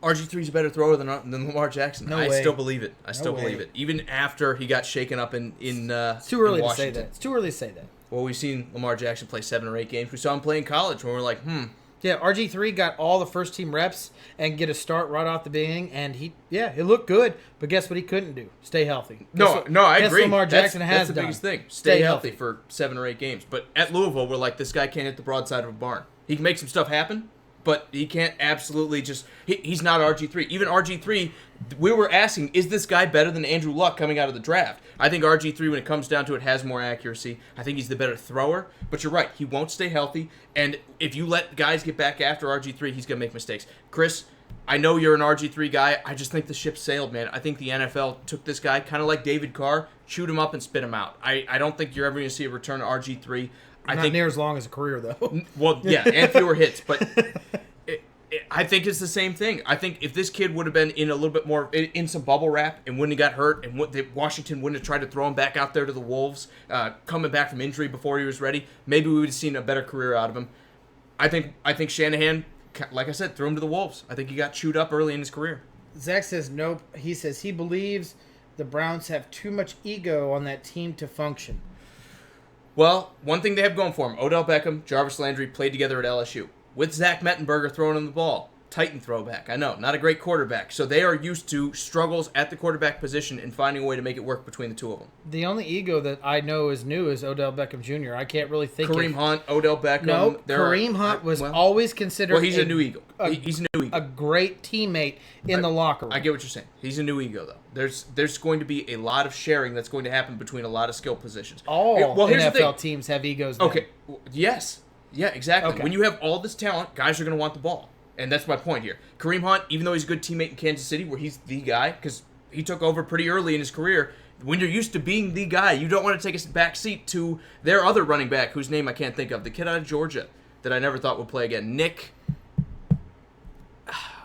RG3 is a better thrower than Lamar Jackson. No I way. still believe it. I still way. believe it. Even after he got shaken up in It's too early in to say Washington. that. It's too early to say that. Well, we've seen Lamar Jackson play 7 or 8 games. We saw him play in college when we were like, Yeah, RG3 got all the first team reps and get a start right off the beginning, and he looked good. But guess what he couldn't do? Stay healthy. No, I guess agree. Lamar Jackson that's the done. biggest thing. Stay healthy healthy for 7 or 8 games. But at Louisville, we're like, this guy can't hit the broadside of a barn. He can make some stuff happen, but he can't absolutely just... He's not RG3. Even RG3, we were asking, is this guy better than Andrew Luck coming out of the draft? I think RG3, when it comes down to it, has more accuracy. I think he's the better thrower. But you're right, he won't stay healthy. And if you let guys get back after RG3, he's going to make mistakes. Chris, I know you're an RG3 guy. I just think the ship sailed, man. I think the NFL took this guy, kind of like David Carr, chewed him up and spit him out. I don't think you're ever going to see a return to RG3. Not near as long as a career, though. Well, yeah, and fewer hits, but I think it's the same thing. I think if this kid would have been in a little bit more, in some bubble wrap, and wouldn't have got hurt, and Washington wouldn't have tried to throw him back out there to the Wolves, coming back from injury before he was ready, maybe we would have seen a better career out of him. I think Shanahan, like I said, threw him to the Wolves. I think he got chewed up early in his career. Zach says nope. He says he believes the Browns have too much ego on that team to function. Well, one thing they have going for them, Odell Beckham, Jarvis Landry played together at LSU. With Zach Mettenberger throwing him the ball. Titan throwback. I know, not a great quarterback. So they are used to struggles at the quarterback position and finding a way to make it work between the two of them. The only ego that I know is new is Odell Beckham Jr. I can't really think Kareem Hunt, Odell Beckham. No, Kareem Hunt was always considered he's a new ego. He's a new ego. A great teammate in the locker room. I get what you're saying. He's a new ego, though. There's going to be a lot of sharing that's going to happen between a lot of skill positions. All here's NFL teams have egos now. Okay, yes. Yeah, exactly. Okay. When you have all this talent, guys are going to want the ball. And that's my point here. Kareem Hunt, even though he's a good teammate in Kansas City, where he's the guy, because he took over pretty early in his career, when you're used to being the guy, you don't want to take a back seat to their other running back, whose name I can't think of, the kid out of Georgia that I never thought would play again, Nick,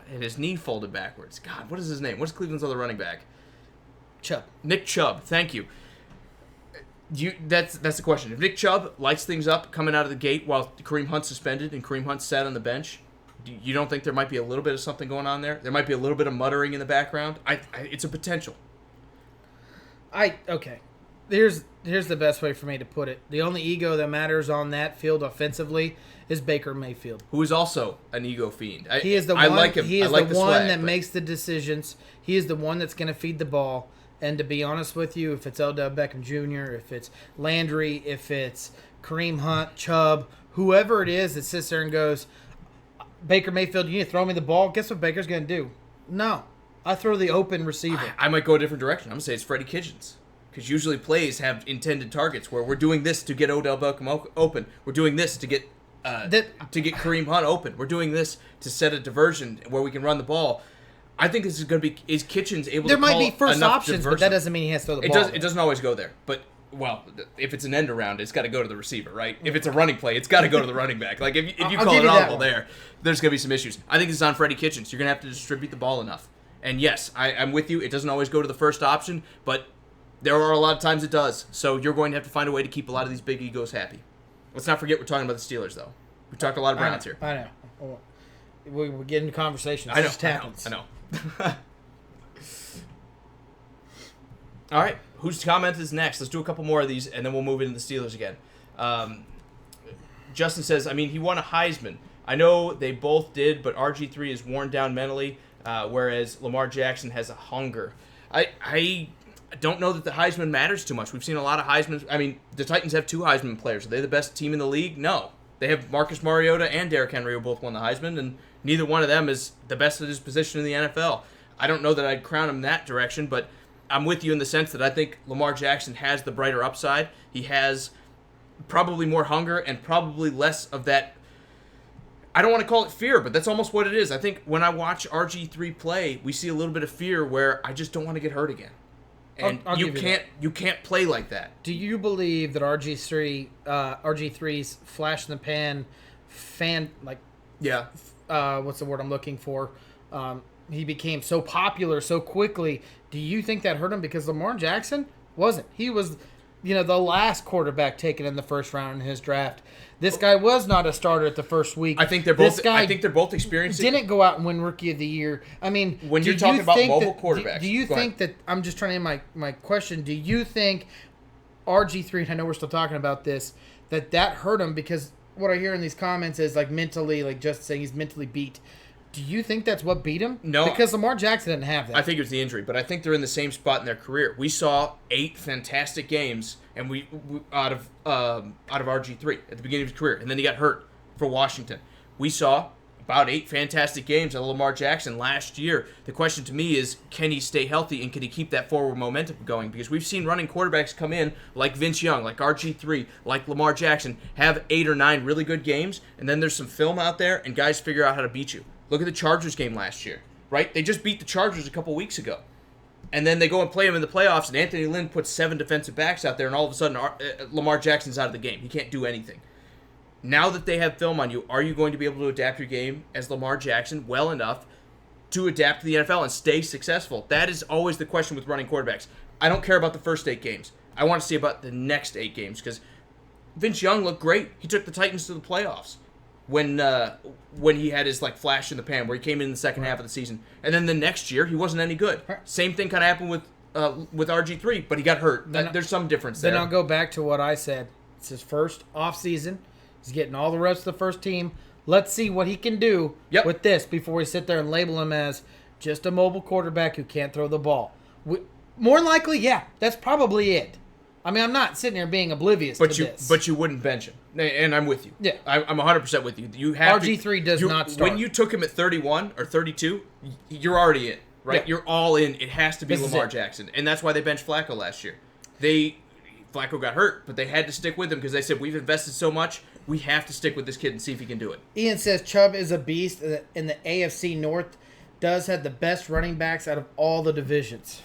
and his knee folded backwards. God, what is his name? What's Cleveland's other running back? Chubb. Nick Chubb, thank you. That's the question. If Nick Chubb lights things up coming out of the gate while Kareem Hunt's suspended and Kareem Hunt sat on the bench, you don't think there might be a little bit of something going on there? There might be a little bit of muttering in the background. It's a potential. Okay. Here's the best way for me to put it. The only ego that matters on that field offensively is Baker Mayfield. Who is also an ego fiend. He is the one. I like him. He is I like the the one swag, that but makes the decisions. He is the one that's going to feed the ball. And to be honest with you, if it's Odell Beckham Jr., if it's Landry, if it's Kareem Hunt, Chubb, whoever it is that sits there and goes, Baker Mayfield, you need to throw me the ball. Guess what Baker's going to do? No. I throw the open receiver. I might go a different direction. I'm going to say it's Freddie Kitchens. Because usually plays have intended targets where we're doing this to get Odell Beckham open. We're doing this to get Kareem Hunt open. We're doing this to set a diversion where we can run the ball. I think this is going to be, is Kitchens able there to call might be first enough options, diversion? but that doesn't mean he has to throw the ball. It doesn't always go there. But, well, if it's an end around, it's got to go to the receiver, right? If it's a running play, it's got to go to the running back. Like, if you call it audible there's going to be some issues. I think this is on Freddie Kitchens. You're going to have to distribute the ball enough. And, yes, I'm with you. It doesn't always go to the first option, but there are a lot of times it does. So you're going to have to find a way to keep a lot of these big egos happy. Let's not forget we're talking about the Steelers, though. We talked a lot of Browns here. I know. We're getting into conversations. I know. It just happens. I know. All right, whose comment is next? Let's do a couple more of these, and then we'll move into the Steelers again. Justin says, he won a Heisman. I know they both did, but RG3 is worn down mentally, whereas Lamar Jackson has a hunger. I don't know that the Heisman matters too much. We've seen a lot of Heisman. The Titans have 2 Heisman players. Are they the best team in the league? No. They have Marcus Mariota and Derrick Henry who both won the Heisman, and neither one of them is the best at his position in the NFL. I don't know that I'd crown him that direction, but I'm with you in the sense that I think Lamar Jackson has the brighter upside. He has probably more hunger and probably less of that. I don't want to call it fear, but that's almost what it is. I think when I watch RG3 play, we see a little bit of fear where I just don't want to get hurt again. And you can't play like that. Do you believe that RG3's flash in the pan what's the word I'm looking for? he became so popular so quickly. Do you think that hurt him? Because Lamar Jackson wasn't. He was, the last quarterback taken in the first round in his draft. This guy was not a starter at the first week. I think they're both experiencing. Didn't go out and win Rookie of the Year. I mean, when you're talking about mobile quarterbacks, do you think that I'm just trying to end my question? Do you think RG3? And I know we're still talking about this. That hurt him because what I hear in these comments is like mentally, like just saying he's mentally beat. Do you think that's what beat him? No, because Lamar Jackson didn't have that. I think it was the injury, but I think they're in the same spot in their career. We saw 8 fantastic games, and we out of RG3 at the beginning of his career, and then he got hurt for Washington. We saw about 8 fantastic games of Lamar Jackson last year. The question to me is, can he stay healthy and can he keep that forward momentum going? Because we've seen running quarterbacks come in like Vince Young, like RG3, like Lamar Jackson, have 8 or 9 really good games, and then there's some film out there, and guys figure out how to beat you. Look at the Chargers game last year, right? They just beat the Chargers a couple weeks ago. And then they go and play them in the playoffs, and Anthony Lynn puts 7 defensive backs out there, and all of a sudden Lamar Jackson's out of the game. He can't do anything. Now that they have film on you, are you going to be able to adapt your game as Lamar Jackson well enough to adapt to the NFL and stay successful? That is always the question with running quarterbacks. I don't care about the first 8 games. I want to see about the next 8 games because Vince Young looked great. He took the Titans to the playoffs when he had his flash in the pan where he came in the second half of the season. And then the next year, he wasn't any good. Same thing kind of happened with RG3, but he got hurt. There's some difference there. Then I'll go back to what I said. It's his first offseason. He's getting all the reps of the first team. Let's see what he can do with this before we sit there and label him as just a mobile quarterback who can't throw the ball. More likely, yeah, that's probably it. I mean, I'm not sitting here being oblivious to this. But you wouldn't bench him. And I'm with you. Yeah. I'm 100% with you. You have RG3 does not start. When you took him at 31 or 32, you're already in, right? Yeah. You're all in. It has to be Lamar Jackson. And that's why they benched Flacco last year. Flacco got hurt, but they had to stick with him because they said, we've invested so much, we have to stick with this kid and see if he can do it. Ian says Chubb is a beast in the AFC North, does have the best running backs out of all the divisions.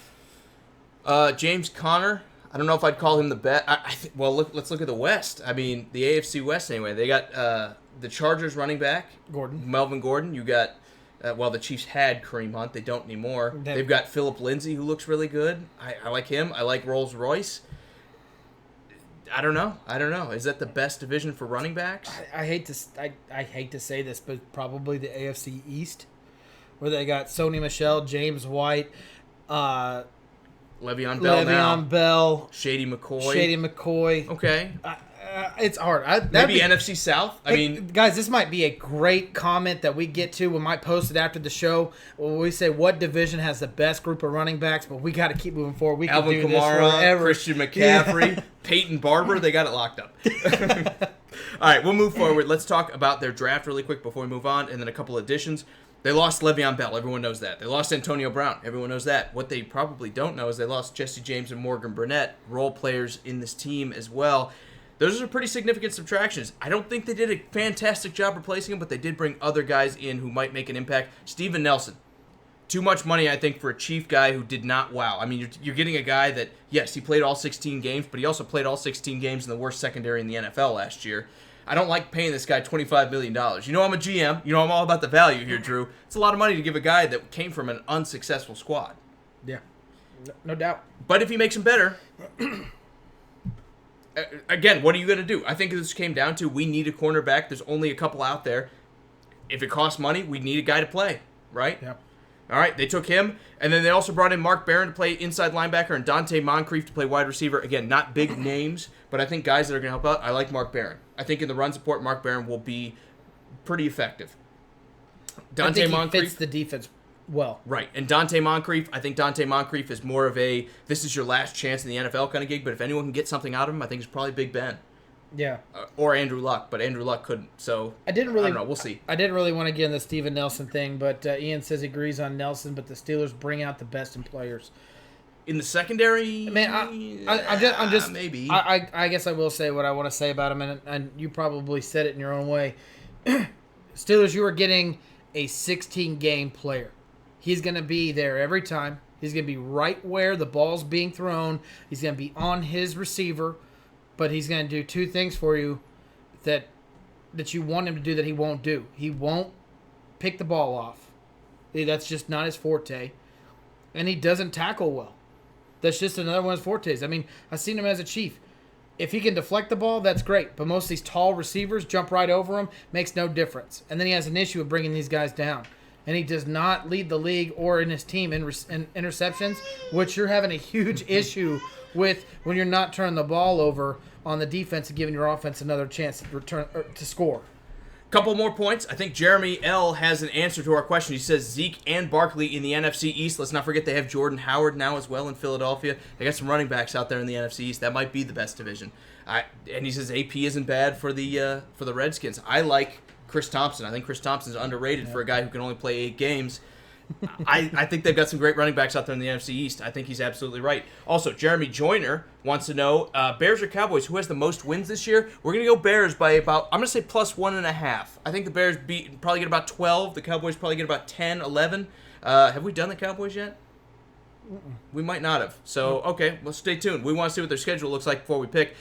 James Conner, I don't know if I'd call him the best. Let's look at the West. I mean, the AFC West anyway. They got the Chargers running back, Melvin Gordon. You got, the Chiefs had Kareem Hunt. They don't anymore. They've got Phillip Lindsay, who looks really good. I like him. I like Rolls Royce. I don't know. Is that the best division for running backs? I hate to say this, but probably the AFC East, where they got Sony Michel, James White, Le'Veon Bell, Shady McCoy. Okay. It's hard. Maybe NFC South? Guys, this might be a great comment that we get to. We might post it after the show. Where we say what division has the best group of running backs, but we got to keep moving forward. We can do this forever. Christian McCaffrey, Peyton Barber, they got it locked up. All right, we'll move forward. Let's talk about their draft really quick before we move on, and then a couple additions. They lost Le'Veon Bell. Everyone knows that. They lost Antonio Brown. Everyone knows that. What they probably don't know is they lost Jesse James and Morgan Burnett, role players in this team as well. Those are pretty significant subtractions. I don't think they did a fantastic job replacing him, but they did bring other guys in who might make an impact. Steven Nelson. Too much money, I think, for a Chief guy who did not wow. I mean, you're getting a guy that, yes, he played all 16 games, but he also played all 16 games in the worst secondary in the NFL last year. I don't like paying this guy $25 million. You know I'm a GM. You know I'm all about the value here, Drew. It's a lot of money to give a guy that came from an unsuccessful squad. Yeah, no doubt. But if he makes him better... Again, what are you going to do? I think this came down to we need a cornerback. There's only a couple out there. If it costs money, we need a guy to play, right? Yeah. All right, they took him, and then they also brought in Mark Barron to play inside linebacker and Dante Moncrief to play wide receiver. Again, not big names, but I think guys that are going to help out. I like Mark Barron. I think in the run support, Mark Barron will be pretty effective. Dante Moncrief fits the defense well. Right. And Dante Moncrief, I think Dante Moncrief is more of a this is your last chance in the NFL kind of gig, but if anyone can get something out of him, I think it's probably Big Ben. Yeah. Or Andrew Luck, but Andrew Luck couldn't. So I don't know. We'll see. I didn't really want to get in the Steven Nelson thing, but Ian says he agrees on Nelson, but the Steelers bring out the best in players. In the secondary? Man, I'm just maybe. I guess I will say what I want to say about him, and you probably said it in your own way. Steelers, you are getting a 16-game player. He's going to be there every time. He's going to be right where the ball's being thrown. He's going to be on his receiver, but he's going to do two things for you that you want him to do that he won't do. He won't pick the ball off, That's just not his forte. And he doesn't tackle well. That's just another one of his fortes. I mean, I've seen him as a Chief. If he can deflect the ball, that's great. But most of these tall receivers jump right over him, makes no difference. And then he has an issue of bringing these guys down. And he does not lead the league or in his team in interceptions, which you're having a huge issue with when you're not turning the ball over on the defense and giving your offense another chance to return to score. Couple more points. I think Jeremy L. has an answer to our question. He says Zeke and Barkley in the NFC East. Let's not forget they have Jordan Howard now as well in Philadelphia. They got some running backs out there in the NFC East. That might be the best division. And he says AP isn't bad for the Redskins. I like Chris Thompson. I think Chris Thompson's underrated for a guy who can only play 8 games. I think they've got some great running backs out there in the NFC East. I think he's absolutely right. Also, Jeremy Joyner wants to know, Bears or Cowboys, who has the most wins this year? We're going to go Bears by about, I'm going to say plus 1.5. I think the Bears probably get about 12. The Cowboys probably get about 10, 11. Have we done the Cowboys yet? We might not have. So, okay, well, stay tuned. We want to see what their schedule looks like before we pick.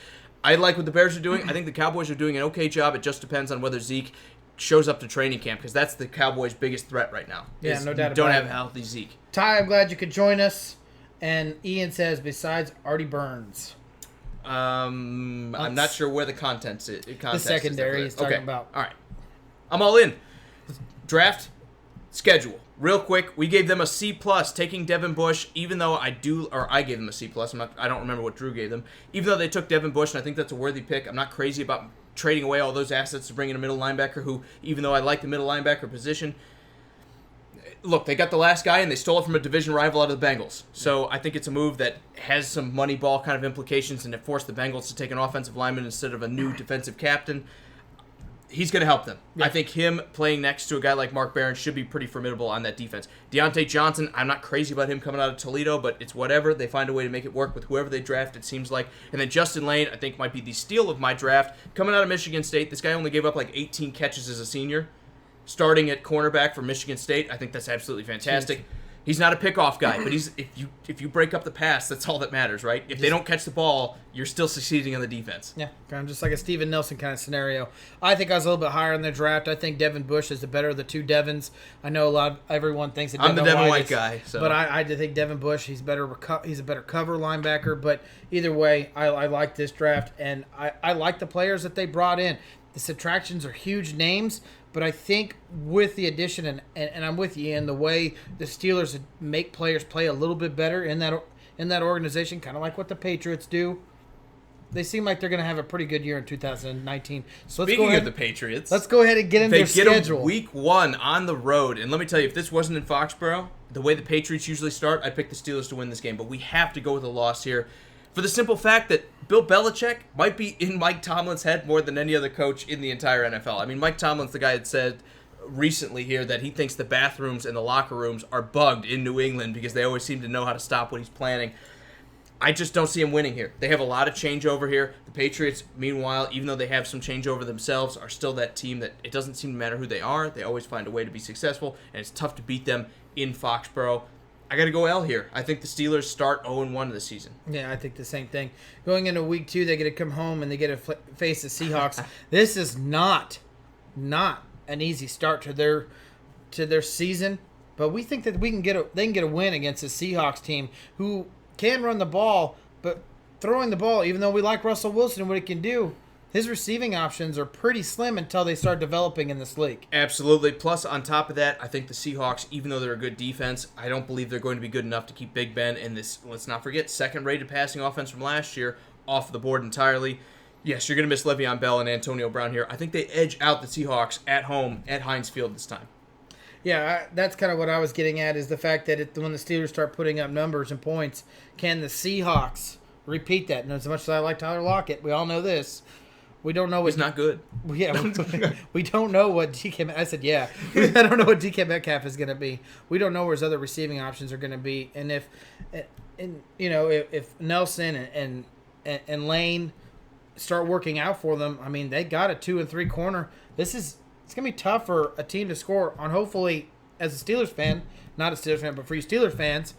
I like what the Bears are doing. I think the Cowboys are doing an okay job. It just depends on whether Zeke shows up to training camp, because that's the Cowboys' biggest threat right now. Yeah, no doubt about it. Don't have a healthy Zeke. Ty, I'm glad you could join us. And Ian says, besides Artie Burns. I'm not sure where the context is. The secondary he's talking about. All right. I'm all in. Draft schedule. Real quick, we gave them a C+, taking Devin Bush, even though I gave them a C+. I don't remember what Drew gave them. Even though they took Devin Bush, and I think that's a worthy pick, I'm not crazy about trading away all those assets to bring in a middle linebacker who, even though I like the middle linebacker position, look, they got the last guy and they stole it from a division rival out of the Bengals. So I think it's a move that has some money ball kind of implications, and it forced the Bengals to take an offensive lineman instead of a new defensive captain. He's going to help them. Yeah. I think him playing next to a guy like Mark Barron should be pretty formidable on that defense. Deontay Johnson, I'm not crazy about him coming out of Toledo, but it's whatever. They find a way to make it work with whoever they draft, it seems like. And then Justin Lane, I think, might be the steal of my draft. Coming out of Michigan State, this guy only gave up like 18 catches as a senior. Starting at cornerback for Michigan State, I think that's absolutely fantastic. Jeez. He's not a pickoff guy, but if you break up the pass, that's all that matters, right? If they don't catch the ball, you're still succeeding on the defense. Yeah, kind of just like a Steven Nelson kind of scenario. I think I was a little bit higher in the draft. I think Devin Bush is the better of the two Devins. I know everyone thinks that I'm the Devin White guy, so. But I think Devin Bush, he's a better cover linebacker. But either way, I like this draft, and I like the players that they brought in. The subtractions are huge names, but I think with the addition, and I'm with you, in the way the Steelers make players play a little bit better in that organization, kind of like what the Patriots do, they seem like they're going to have a pretty good year in 2019. So Speaking of the Patriots, let's go ahead and get into their schedule. They get them week 1 on the road, and let me tell you, if this wasn't in Foxborough, the way the Patriots usually start, I'd pick the Steelers to win this game, but we have to go with a loss here. For the simple fact that Bill Belichick might be in Mike Tomlin's head more than any other coach in the entire NFL. I mean, Mike Tomlin's the guy that said recently here that he thinks the bathrooms and the locker rooms are bugged in New England because they always seem to know how to stop what he's planning. I just don't see him winning here. They have a lot of changeover here. The Patriots, meanwhile, even though they have some changeover themselves, are still that team that it doesn't seem to matter who they are. They always find a way to be successful, and it's tough to beat them in Foxborough. I got to go L here. I think the Steelers start 0-1 this season. Yeah, I think the same thing. Going into week 2, they get to come home and they get to face the Seahawks. This is not an easy start to their season, but we think that they can get a win against the Seahawks team who can run the ball, but throwing the ball, even though we like Russell Wilson and what he can do, his receiving options are pretty slim until they start developing in this league. Absolutely. Plus, on top of that, I think the Seahawks, even though they're a good defense, I don't believe they're going to be good enough to keep Big Ben and this, let's not forget, second-rated passing offense from last year off the board entirely. Yes, you're going to miss Le'Veon Bell and Antonio Brown here. I think they edge out the Seahawks at home at Heinz Field this time. Yeah, that's kind of what I was getting at, is the fact that when the Steelers start putting up numbers and points, can the Seahawks repeat that? And as much as I like Tyler Lockett, we all know this. We don't know what... He's not good. Yeah, we don't know what DK... I said, yeah. I don't know what DK Metcalf is going to be. We don't know where his other receiving options are going to be. And if Nelson and Lane start working out for them, I mean, they got a 2 and 3 corner. It's going to be tough for a team to score on. Hopefully, as a Steelers fan, not a Steelers fan, but for you Steelers fans,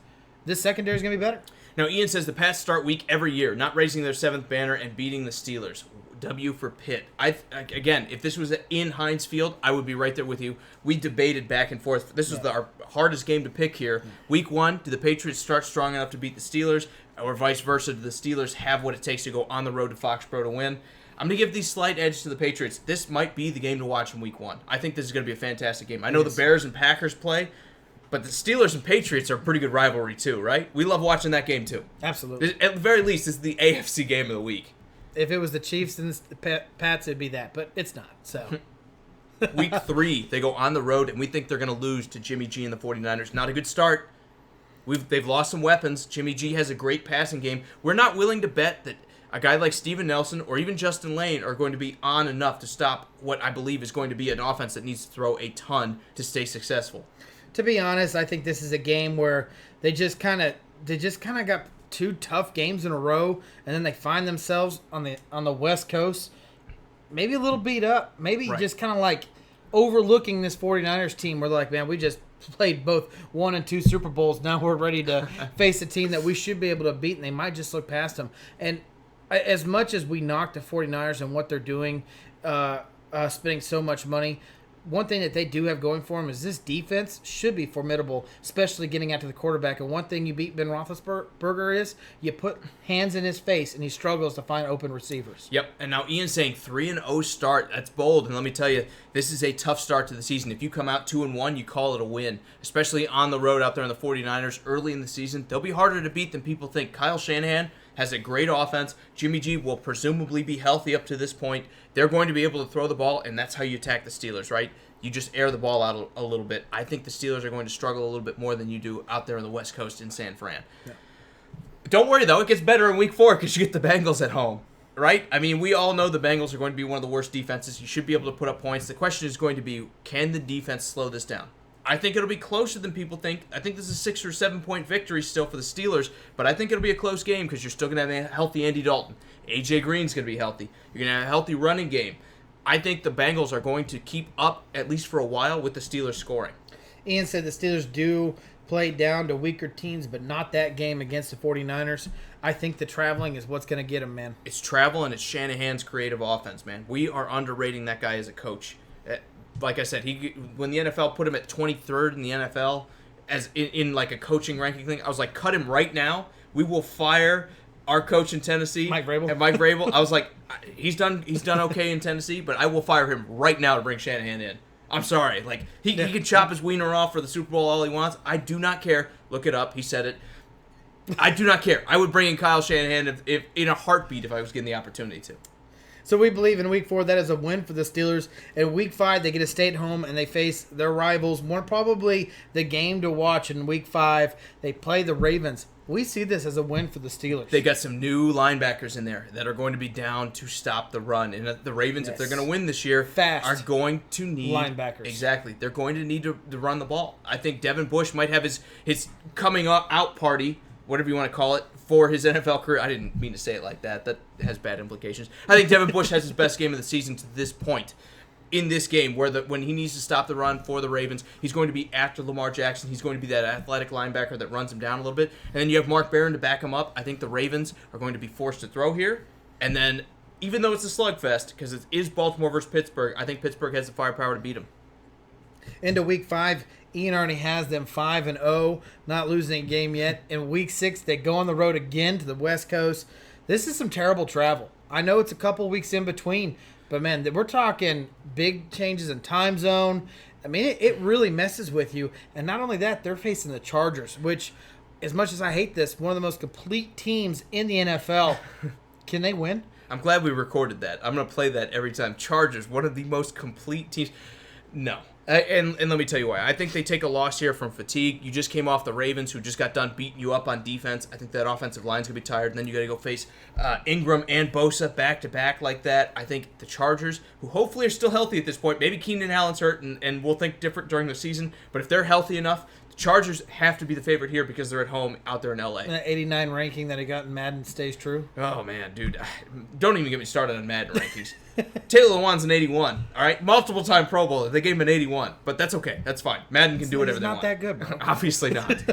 this secondary is going to be better. Now, Ian says the Pats start week every year, not raising their 7th banner and beating the Steelers. W for Pitt. Again, if this was in Heinz Field, I would be right there with you. We debated back and forth. This was our hardest game to pick here. Week 1, do the Patriots start strong enough to beat the Steelers, or vice versa? Do the Steelers have what it takes to go on the road to Foxborough to win? I'm going to give the slight edge to the Patriots. This might be the game to watch in Week 1. I think this is going to be a fantastic game. I know the Bears and Packers play, but the Steelers and Patriots are a pretty good rivalry too, right? We love watching that game too. Absolutely. At the very least, it's the AFC game of the week. If it was the Chiefs and the Pats, it'd be that, but it's not. So, Week 3, they go on the road, and we think they're going to lose to Jimmy G and the 49ers. Not a good start. They've lost some weapons. Jimmy G has a great passing game. We're not willing to bet that a guy like Steven Nelson or even Justin Lane are going to be on enough to stop what I believe is going to be an offense that needs to throw a ton to stay successful. To be honest, I think this is a game where they just kind of got 2 tough games in a row, and then they find themselves on the West Coast, maybe a little beat up, maybe just kind of like overlooking this 49ers team where they're like, man, we just played both 1 and 2 Super Bowls. Now we're ready to face a team that we should be able to beat, and they might just look past them. And as much as we knock the 49ers and what they're doing, spending so much money, one thing that they do have going for them is this defense should be formidable, especially getting after the quarterback. And one thing you beat Ben Roethlisberger is you put hands in his face, and he struggles to find open receivers. Yep, and now Ian's saying 3-0 start. That's bold, and let me tell you, this is a tough start to the season. If you come out 2-1, you call it a win, especially on the road out there in the 49ers early in the season. They'll be harder to beat than people think. Kyle Shanahan has a great offense. Jimmy G will presumably be healthy up to this point. They're going to be able to throw the ball, and that's how you attack the Steelers, right? You just air the ball out a little bit. I think the Steelers are going to struggle a little bit more than you do out there on the West Coast in San Fran. Yeah. Don't worry, though. It gets better in Week 4 because you get the Bengals at home, right? I mean, we all know the Bengals are going to be one of the worst defenses. You should be able to put up points. The question is going to be, can the defense slow this down? I think it'll be closer than people think. I think this is a 6 or 7 point victory still for the Steelers, but I think it'll be a close game because you're still going to have a healthy Andy Dalton. A.J. Green's going to be healthy. You're going to have a healthy running game. I think the Bengals are going to keep up, at least for a while, with the Steelers scoring. Ian said the Steelers do play down to weaker teams, but not that game against the 49ers. I think the traveling is what's going to get them, man. It's travel, and it's Shanahan's creative offense, man. We are underrating that guy as a coach. Like I said, when the NFL put him at 23rd in the NFL as in like a coaching ranking thing, I was like, cut him right now. We will fire our coach in Tennessee, Mike Vrabel. Mike Vrabel. I was like, he's done okay in Tennessee, but I will fire him right now to bring Shanahan in. I'm sorry. Like he can chop his wiener off for the Super Bowl all he wants. I do not care. Look it up. He said it. I do not care. I would bring in Kyle Shanahan if in a heartbeat if I was given the opportunity to. So we believe in Week 4 that is a win for the Steelers. In Week 5, they get to stay at home and they face their rivals. More probably the game to watch in Week 5. They play the Ravens. We see this as a win for the Steelers. They got some new linebackers in there that are going to be down to stop the run. And the Ravens, if they're going to win this year, are going to need linebackers. Exactly. They're going to need to run the ball. I think Devin Bush might have his coming out party, whatever you want to call it, for his NFL career. I didn't mean to say it like that. That has bad implications. I think Devin Bush has his best game of the season to this point. In this game, when he needs to stop the run for the Ravens, he's going to be after Lamar Jackson. He's going to be that athletic linebacker that runs him down a little bit. And then you have Mark Barron to back him up. I think the Ravens are going to be forced to throw here. And then, even though it's a slugfest, because it is Baltimore versus Pittsburgh, I think Pittsburgh has the firepower to beat them. Into Week 5, Ian already has them 5-0, not losing a game yet. In Week 6, they go on the road again to the West Coast. This is some terrible travel. I know it's a couple weeks in between, but, man, we're talking big changes in time zone. I mean, it really messes with you. And not only that, they're facing the Chargers, which, as much as I hate this, one of the most complete teams in the NFL. Can they win? I'm glad we recorded that. I'm going to play that every time. Chargers, one of the most complete teams. No. And let me tell you why. I think they take a loss here from fatigue. You just came off the Ravens, who just got done beating you up on defense. I think that offensive line's going to be tired. And then you got to go face Ingram and Bosa back-to-back like that. I think the Chargers, who hopefully are still healthy at this point, maybe Keenan Allen's hurt, and we'll think different during the season. But if they're healthy enough, the Chargers have to be the favorite here because they're at home out there in L.A. And that 89 ranking that he got in Madden stays true? Oh, man, dude. Don't even get me started on Madden rankings. Taylor Lewan's an 81, all right? Multiple-time Pro Bowler. They gave him an 81, but that's okay. That's fine. Madden can do whatever they want. He's not that good, bro. Obviously not.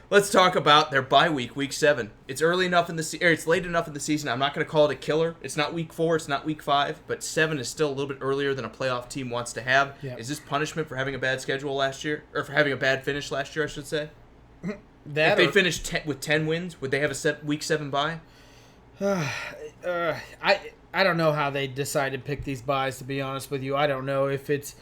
Let's talk about their bye week, week 7. It's early enough in the it's late enough in the season. I'm not going to call it a killer. It's not week 4. It's not week 5. But 7 is still a little bit earlier than a playoff team wants to have. Yep. Is this punishment for having a bad schedule last year, or for having a bad finish last year? I should say. If they finished with 10 wins, would they have a week 7 bye? I don't know how they decide to pick these buys. To be honest with you, I don't know if it's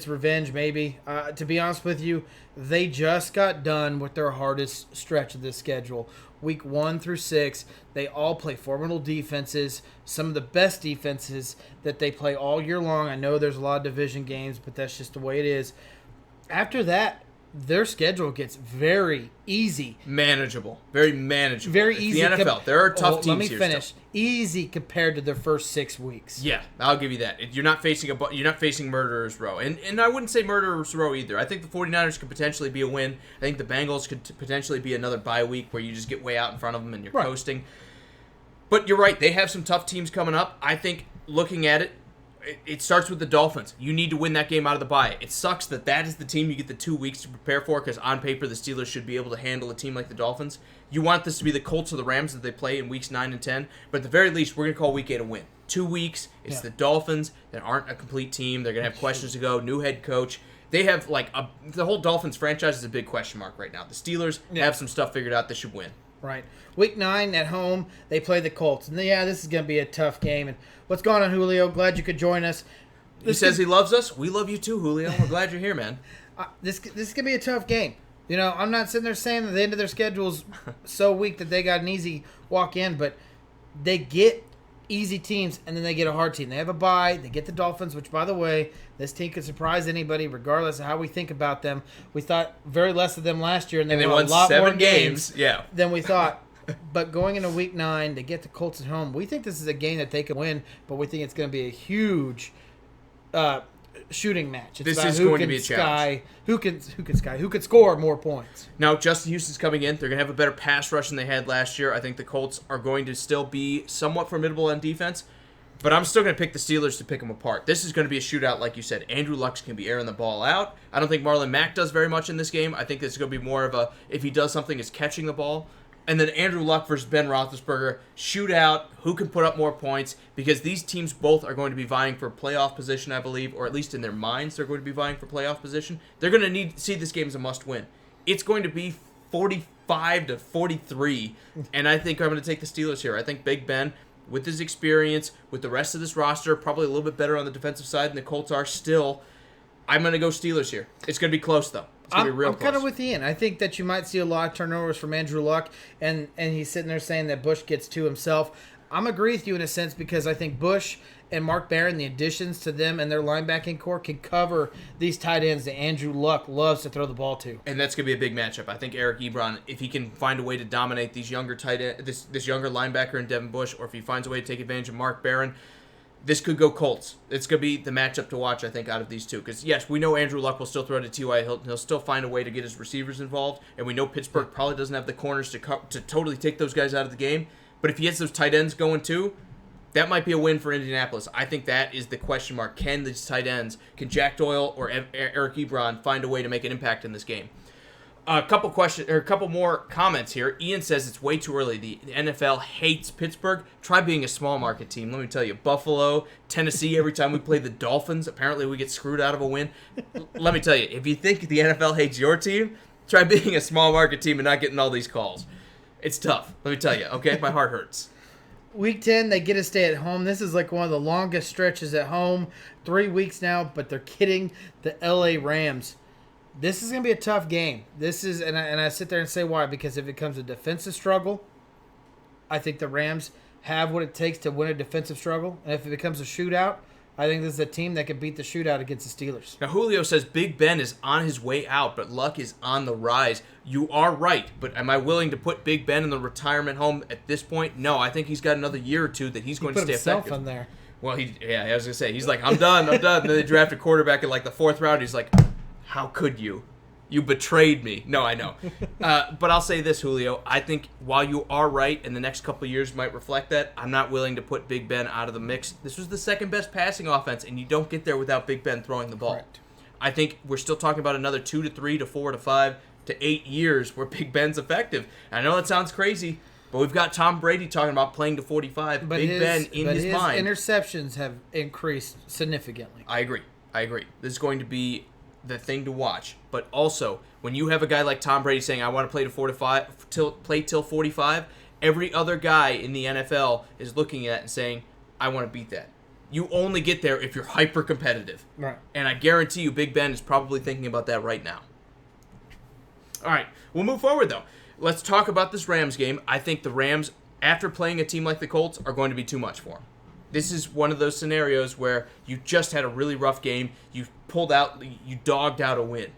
revenge. Maybe to be honest with you, they just got done with their hardest stretch of this schedule. Week 1 through 6, they all play formidable defenses. Some of the best defenses that they play all year long. I know there's a lot of division games, but that's just the way it is. After that, their schedule gets very easy. Manageable. Very manageable. Very easy. The NFL. There are tough teams here. Let me finish. Still. Easy compared to their first 6 weeks. Yeah, I'll give you that. You're not facing Murderer's Row. And I wouldn't say Murderer's Row either. I think the 49ers could potentially be a win. I think the Bengals could potentially be another bye week where you just get way out in front of them and you're coasting. But you're right. They have some tough teams coming up. I think looking at it, it starts with the Dolphins. You need to win that game out of the bye. It sucks that is the team you get the 2 weeks to prepare for, because on paper the Steelers should be able to handle a team like the Dolphins. You want this to be the Colts or the Rams that they play in weeks 9 and 10, but at the very least, we're going to call week 8 a win. 2 weeks, it's the Dolphins that aren't a complete team. They're going to have questions to go, new head coach. They have, the whole Dolphins franchise is a big question mark right now. The Steelers have some stuff figured out. They should win. Right. Week 9 at home, they play the Colts. And this is going to be a tough game. And what's going on, Julio? Glad you could join us. He says he loves us. We love you too, Julio. We're glad you're here, man. This is going to be a tough game. You know, I'm not sitting there saying that the end of their schedule's so weak that they got an easy walk in, but they get easy teams and then they get a hard team. They have a bye. They get the Dolphins, which, by the way, this team could surprise anybody regardless of how we think about them. We thought very less of them last year, and they won a lot 7 more games than we thought. But going into week 9, they get the Colts at home. We think this is a game that they could win, but we think it's going to be a huge shooting match. This is going to be a challenge. Who can score more points? Now, Justin Houston's coming in. They're going to have a better pass rush than they had last year. I think the Colts are going to still be somewhat formidable on defense, but I'm still going to pick the Steelers to pick them apart. This is going to be a shootout, like you said. Andrew Luck's going to be airing the ball out. I don't think Marlon Mack does very much in this game. I think this is going to be more of a, if he does something, is catching the ball. And then Andrew Luck versus Ben Roethlisberger, shootout, who can put up more points, because these teams both are going to be vying for playoff position, I believe, or at least in their minds they're going to be vying for playoff position. They're going to need to see this game as a must-win. It's going to be 45-43, and I think I'm going to take the Steelers here. I think Big Ben, with his experience, with the rest of this roster, probably a little bit better on the defensive side than the Colts are still. I'm going to go Steelers here. It's going to be close, though. I'm kind of with Ian. I think that you might see a lot of turnovers from Andrew Luck, and he's sitting there saying that Bush gets to himself. I'm agree with you in a sense, because I think Bush and Mark Barron, the additions to them and their linebacking core, can cover these tight ends that Andrew Luck loves to throw the ball to. And that's going to be a big matchup. I think Eric Ebron, if he can find a way to dominate these younger tight end, this younger linebacker in Devin Bush, or if he finds a way to take advantage of Mark Barron, this could go Colts. It's going to be the matchup to watch, I think, out of these two. Because, yes, we know Andrew Luck will still throw to T.Y. Hilton. He'll still find a way to get his receivers involved. And we know Pittsburgh probably doesn't have the corners to totally take those guys out of the game. But if he gets those tight ends going too, that might be a win for Indianapolis. I think that is the question mark. Can these tight ends, can Jack Doyle or Eric Ebron find a way to make an impact in this game? A couple more comments here. Ian says it's way too early. The NFL hates Pittsburgh. Try being a small market team. Let me tell you, Buffalo, Tennessee, every time we play the Dolphins, apparently we get screwed out of a win. Let me tell you, if you think the NFL hates your team, try being a small market team and not getting all these calls. It's tough. Let me tell you, okay? My heart hurts. Week 10, they get to stay at home. This is like one of the longest stretches at home. 3 weeks now, but they're kidding the LA Rams. This is going to be a tough game. This is, and I sit there and say why, because if it comes a defensive struggle, I think the Rams have what it takes to win a defensive struggle. And if it becomes a shootout, I think this is a team that could beat the shootout against the Steelers. Now, Julio says Big Ben is on his way out, but Luck is on the rise. You are right, but am I willing to put Big Ben in the retirement home at this point? No, I think he's got another year or two that he's going to stay effective. In there. Well, I was going to say, he's like, I'm done. And then they draft a quarterback in like the 4th round. He's like, how could you? You betrayed me. No, I know. But I'll say this, Julio. I think while you are right, and the next couple of years might reflect that, I'm not willing to put Big Ben out of the mix. This was the second best passing offense, and you don't get there without Big Ben throwing the ball. Correct. I think we're still talking about another 2 to 3 to 4 to 5 to 8 years where Big Ben's effective. And I know that sounds crazy, but we've got Tom Brady talking about playing to 45. Big Ben in his mind. Interceptions have increased significantly. I agree. This is going to be the thing to watch. But also, when you have a guy like Tom Brady saying, I want to play to 45, play till 45, every other guy in the NFL is looking at it and saying, I want to beat that. You only get there if you're hyper competitive. Right. And I guarantee you Big Ben is probably thinking about that right now. All right, we'll move forward, though. Let's talk about this Rams game. I think the Rams, after playing a team like the Colts, are going to be too much for them. This is one of those scenarios where you just had a really rough game. You pulled out, you dogged out a win.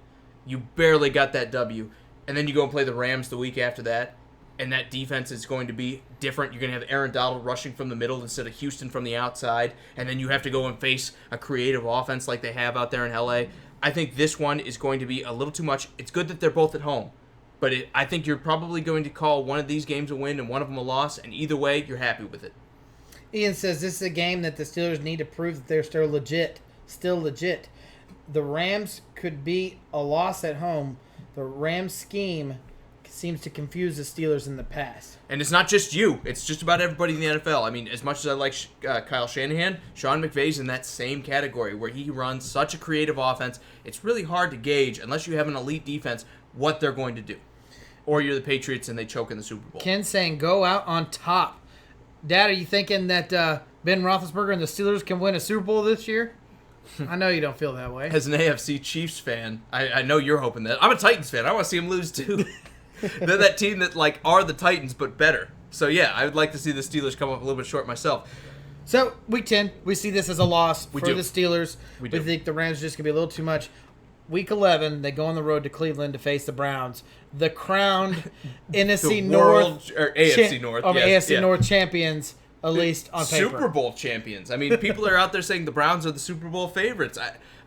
You barely got that W. And then you go and play the Rams the week after that. And that defense is going to be different. You're going to have Aaron Donald rushing from the middle instead of Houston from the outside. And then you have to go and face a creative offense like they have out there in LA. I think this one is going to be a little too much. It's good that they're both at home. But I think you're probably going to call one of these games a win and one of them a loss. And either way, you're happy with it. Ian says this is a game that the Steelers need to prove that they're still legit. The Rams could be a loss at home. The Rams scheme seems to confuse the Steelers in the past. And it's not just you. It's just about everybody in the NFL. I mean, as much as I like Kyle Shanahan, Sean McVay's in that same category where he runs such a creative offense. It's really hard to gauge, unless you have an elite defense, what they're going to do. Or you're the Patriots and they choke in the Super Bowl. Ken saying go out on top. Dad, are you thinking that Ben Roethlisberger and the Steelers can win a Super Bowl this year? I know you don't feel that way. As an AFC Chiefs fan, I know you're hoping that. I'm a Titans fan. I want to see them lose too. They're that team that are the Titans but better. So yeah, I would like to see the Steelers come up a little bit short myself. So week 10, we see this as a loss for the Steelers. We think the Rams are just going to be a little too much. Week 11, they go on the road to Cleveland to face the Browns. The crowned NFC North or AFC North, AFC North champions, at least on paper. Super Bowl champions. I mean, people are out there saying the Browns are the Super Bowl favorites.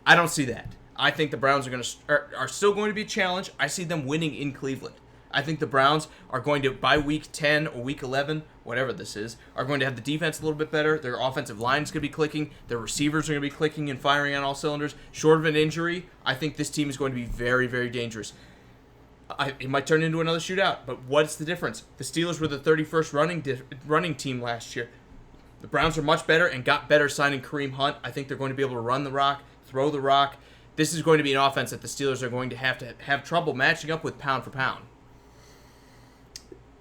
I don't see that. I think the Browns are still going to be a challenge. I see them winning in Cleveland. I think the Browns are going to, by week 10 or week 11, whatever this is, are going to have the defense a little bit better. Their offensive line is going to be clicking. Their receivers are going to be clicking and firing on all cylinders. Short of an injury, I think this team is going to be very, very dangerous. It might turn into another shootout, but what's the difference? The Steelers were the 31st running team last year. The Browns are much better and got better signing Kareem Hunt. I think they're going to be able to run the rock, throw the rock. This is going to be an offense that the Steelers are going to have trouble matching up with pound for pound.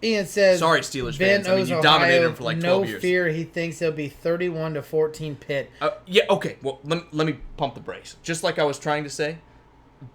Ian says, sorry, Steelers Ben fans. I mean, you dominated them for like 12 years. No fear. He thinks it'll be 31-14 Pitt. Yeah, okay. Well, let me pump the brakes. Just like I was trying to say,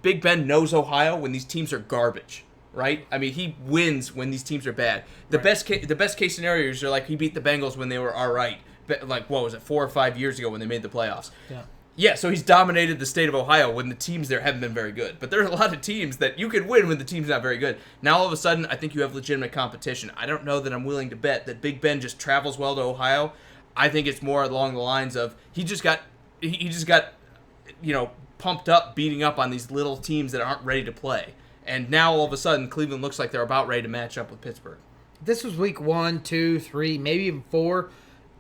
Big Ben knows Ohio when these teams are garbage, right? I mean, he wins when these teams are bad. The best case scenarios are like he beat the Bengals when they were all right. Like, what was it, 4 or 5 years ago when they made the playoffs? Yeah. Yeah, so he's dominated the state of Ohio when the teams there haven't been very good. But there are a lot of teams that you could win when the team's not very good. Now all of a sudden, I think you have legitimate competition. I don't know that I'm willing to bet that Big Ben just travels well to Ohio. I think it's more along the lines of he just got pumped up, beating up on these little teams that aren't ready to play. And now all of a sudden, Cleveland looks like they're about ready to match up with Pittsburgh. This was week 1, 2, 3, maybe even 4.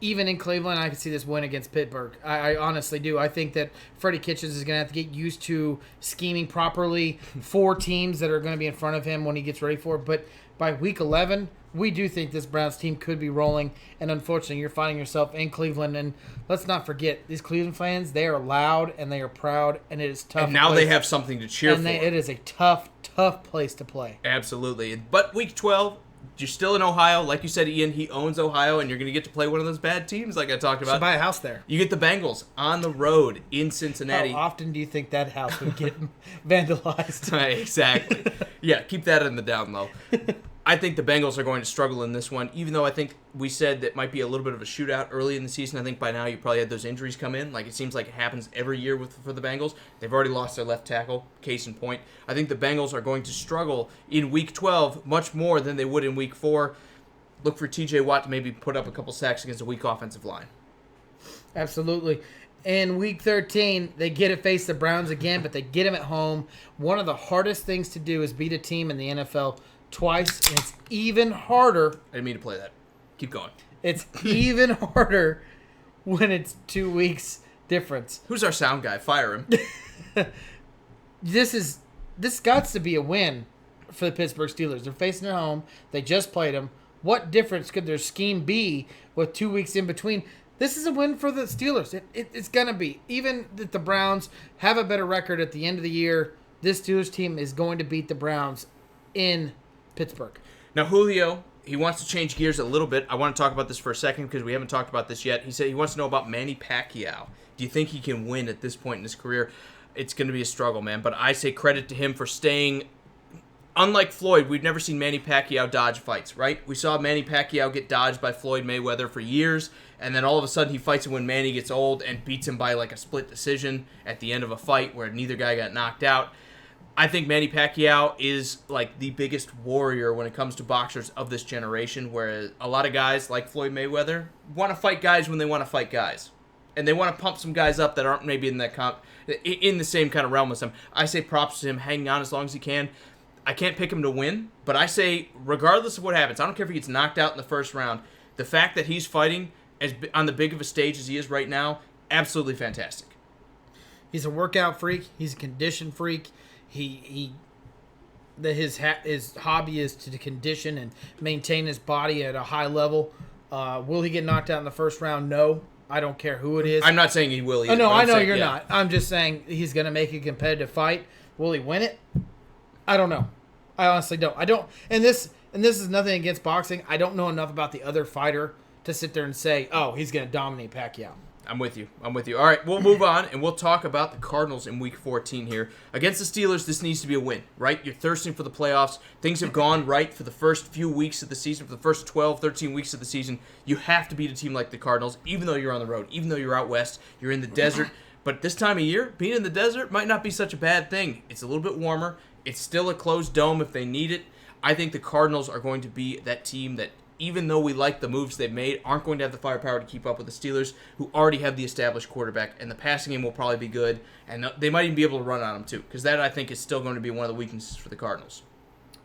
Even in Cleveland, I can see this win against Pittsburgh. I honestly do. I think that Freddie Kitchens is going to have to get used to scheming properly for teams that are going to be in front of him when he gets ready for it. But by week 11, we do think this Browns team could be rolling. And unfortunately, you're finding yourself in Cleveland. And let's not forget, these Cleveland fans, they are loud and they are proud, and it is tough. And now they have something to cheer for. It is a tough, tough place to play. Absolutely. But week 12... you're still in Ohio. Like you said, Ian, he owns Ohio, and you're going to get to play one of those bad teams like I talked about. So buy a house there. You get the Bengals on the road in Cincinnati. How often do you think that house would get vandalized? Exactly. Yeah, keep that in the down low. I think the Bengals are going to struggle in this one, even though I think we said that might be a little bit of a shootout early in the season. I think by now you probably had those injuries come in. Like it seems like it happens every year for the Bengals. They've already lost their left tackle, case in point. I think the Bengals are going to struggle in Week 12 much more than they would in Week 4. Look for TJ Watt to maybe put up a couple sacks against a weak offensive line. Absolutely. In Week 13, they get to face the Browns again, but they get them at home. One of the hardest things to do is beat a team in the NFL twice, and it's even harder. I didn't mean to play that. Keep going. It's even harder when it's 2 weeks difference. Who's our sound guy? Fire him. This got to be a win for the Pittsburgh Steelers. They're facing at home. They just played them. What difference could their scheme be with 2 weeks in between? This is a win for the Steelers. It's going to be. Even if the Browns have a better record at the end of the year, this Steelers team is going to beat the Browns in Pittsburgh. Now, Julio, he wants to change gears a little bit. I want to talk about this for a second because we haven't talked about this yet. He said he wants to know about Manny Pacquiao. Do you think he can win at this point in his career? It's going to be a struggle, man. But I say credit to him for staying. Unlike Floyd, we've never seen Manny Pacquiao dodge fights, right? We saw Manny Pacquiao get dodged by Floyd Mayweather for years, and then all of a sudden he fights him when Manny gets old and beats him by like a split decision at the end of a fight where neither guy got knocked out. I think Manny Pacquiao is like the biggest warrior when it comes to boxers of this generation, whereas a lot of guys like Floyd Mayweather want to fight guys when they want to fight guys. And they want to pump some guys up that aren't maybe in the same kind of realm as him. I say props to him hanging on as long as he can. I can't pick him to win, but I say regardless of what happens, I don't care if he gets knocked out in the first round, the fact that he's fighting on the big of a stage as he is right now, absolutely fantastic. He's a workout freak. He's a condition freak. His hobby is to condition and maintain his body at a high level. Will he get knocked out in the first round? No. I don't care who it is. I'm not saying he will either. Oh, no, I know you're not. I'm just saying he's going to make a competitive fight. Will he win it? I don't know. I honestly don't. And this is nothing against boxing. I don't know enough about the other fighter to sit there and say, oh, he's going to dominate Pacquiao. I'm with you. All right, we'll move on, and we'll talk about the Cardinals in Week 14 here. Against the Steelers, this needs to be a win, right? You're thirsting for the playoffs. Things have gone right for the first few weeks of the season, for the first 12, 13 weeks of the season. You have to beat a team like the Cardinals, even though you're on the road, even though you're out west, you're in the desert. But this time of year, being in the desert might not be such a bad thing. It's a little bit warmer. It's still a closed dome if they need it. I think the Cardinals are going to be that team that, even though we like the moves they've made, aren't going to have the firepower to keep up with the Steelers, who already have the established quarterback, and the passing game will probably be good, and they might even be able to run on them too, because that, I think, is still going to be one of the weaknesses for the Cardinals.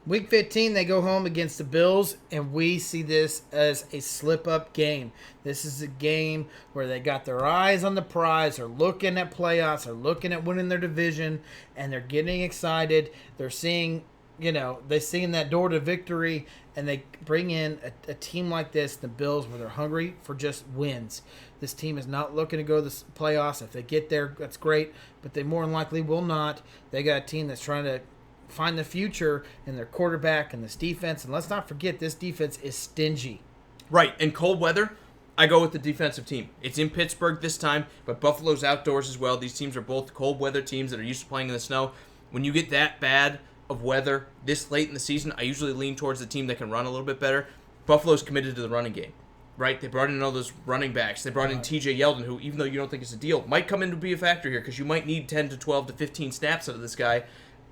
Week 15, they go home against the Bills, and we see this as a slip-up game. This is a game where they got their eyes on the prize, they're looking at playoffs, they're looking at winning their division, and they're getting excited. They're seeing, they're seeing that door to victory, and they bring in a team like this, the Bills, where they're hungry for just wins. This team is not looking to go to the playoffs. If they get there, that's great, but they more than likely will not. They got a team that's trying to find the future in their quarterback and this defense, and let's not forget, this defense is stingy. Right, and cold weather, I go with the defensive team. It's in Pittsburgh this time, but Buffalo's outdoors as well. These teams are both cold weather teams that are used to playing in the snow. When you get that bad of weather this late in the season, I usually lean towards the team that can run a little bit better. Buffalo's committed to the running game, right? They brought in all those running backs. They brought in TJ Yeldon, who, even though you don't think it's a deal, might come in to be a factor here because you might need 10 to 12 to 15 snaps out of this guy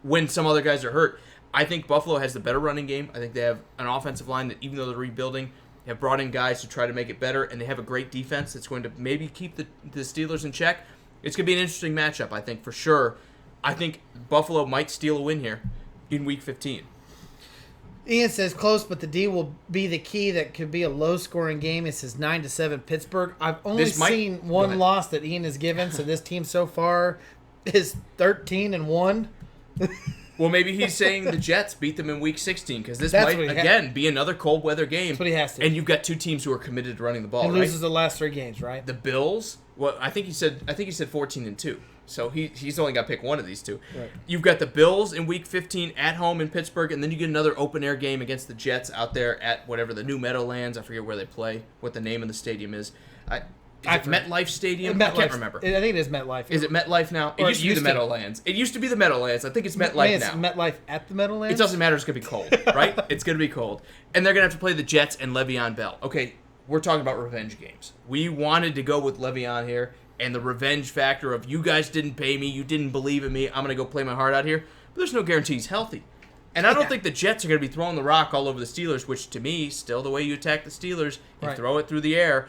when some other guys are hurt. I think Buffalo has the better running game. I think they have an offensive line that, even though they're rebuilding, have brought in guys to try to make it better, and they have a great defense that's going to maybe keep the Steelers in check. It's going to be an interesting matchup, I think, for sure. I think Buffalo might steal a win here in Week 15. Ian says close, but the D will be the key. That could be a low-scoring game. It says 9-7 Pittsburgh. I've only seen one loss that Ian has given, so this team so far is 13-1. Well, maybe he's saying the Jets beat them in Week 16 because this might, again, be another cold weather game. That's what he has to. And you've got two teams who are committed to running the ball, He right? loses the last 3 games, right? The Bills, well, I think he said 14-2. So he's only got to pick one of these two. Right. You've got the Bills in Week 15 at home in Pittsburgh, and then you get another open-air game against the Jets out there at whatever, the new Meadowlands. I forget where they play, what the name of the stadium is. Is it MetLife Stadium? I can't remember. I think it is MetLife. Is it MetLife now? It used to be the Meadowlands. It used to be the Meadowlands. I think it's MetLife now. MetLife at the Meadowlands? It doesn't matter. It's going to be cold, right? It's going to be cold. And they're going to have to play the Jets and Le'Veon Bell. Okay, we're talking about revenge games. We wanted to go with Le'Veon here, and the revenge factor of you guys didn't pay me, you didn't believe in me, I'm going to go play my heart out here. But there's no guarantee he's healthy. And I don't think the Jets are going to be throwing the rock all over the Steelers, which to me, still the way you attack the Steelers, you throw it through the air.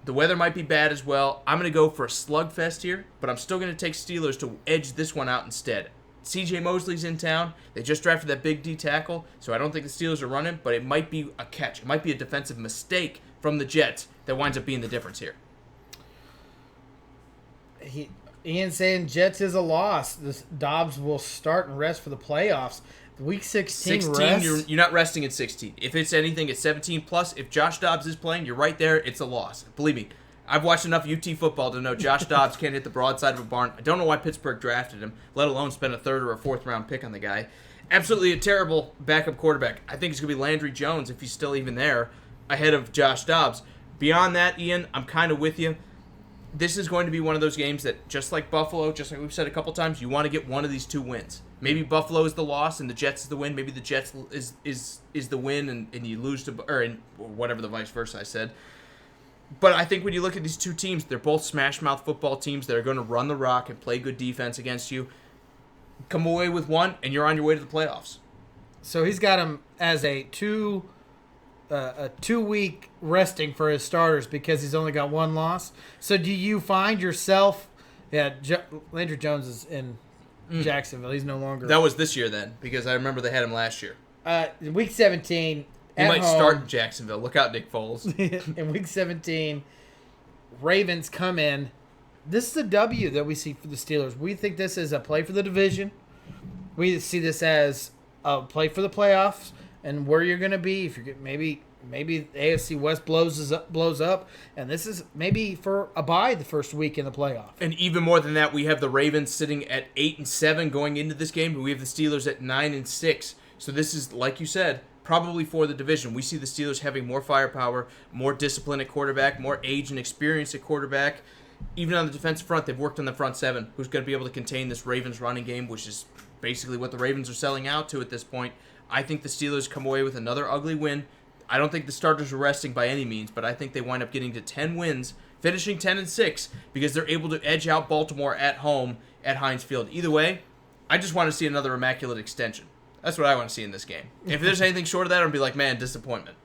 The weather might be bad as well. I'm going to go for a slugfest here, but I'm still going to take Steelers to edge this one out instead. C.J. Mosley's in town. They just drafted that big D tackle, so I don't think the Steelers are running, but it might be a catch. It might be a defensive mistake from the Jets that winds up being the difference here. Ian's saying Jets is a loss. Dobbs will start and rest for the playoffs. Week 16 rest? You're not resting at 16. If it's anything, it's 17 plus. If Josh Dobbs is playing, you're right there. It's a loss. Believe me, I've watched enough UT football to know Josh Dobbs can't hit the broadside of a barn. I don't know why Pittsburgh drafted him, let alone spend a third or a fourth round pick on the guy. Absolutely a terrible backup quarterback. I think it's going to be Landry Jones, if he's still even there, ahead of Josh Dobbs. Beyond that, Ian, I'm kind of with you. This is going to be one of those games that, just like Buffalo, just like we've said a couple times, you want to get one of these two wins. Maybe Buffalo is the loss and the Jets is the win. Maybe the Jets is the win and you lose to, or whatever the vice versa I said. But I think when you look at these two teams, they're both smash-mouth football teams that are going to run the rock and play good defense against you. Come away with one, and you're on your way to the playoffs. So he's got him as a 2-week resting for his starters because he's only got one loss. So do you find yourself... Yeah, Landry Jones is in Jacksonville. He's no longer... That was this year then, because I remember they had him last year. Week 17... He might start in Jacksonville. Look out, Nick Foles. In Week 17, Ravens come in. This is a W that we see for the Steelers. We think this is a play for the division. We see this as a play for the playoffs and where you're going to be. If you're maybe AFC West blows up, and this is maybe for a bye the first week in the playoff. And even more than that, we have the Ravens sitting at 8-7 going into this game, and we have the Steelers at 9-6. So this is, like you said, probably for the division. We see the Steelers having more firepower, more discipline at quarterback, more age and experience at quarterback. Even on the defensive front, they've worked on the front seven, who's going to be able to contain this Ravens running game, which is basically what the Ravens are selling out to at this point. I think the Steelers come away with another ugly win. I don't think the starters are resting by any means, but I think they wind up getting to 10 wins, finishing 10-6, because they're able to edge out Baltimore at home at Heinz Field. Either way, I just want to see another immaculate extension. That's what I want to see in this game. If there's anything short of that, I'll be like, man, disappointment.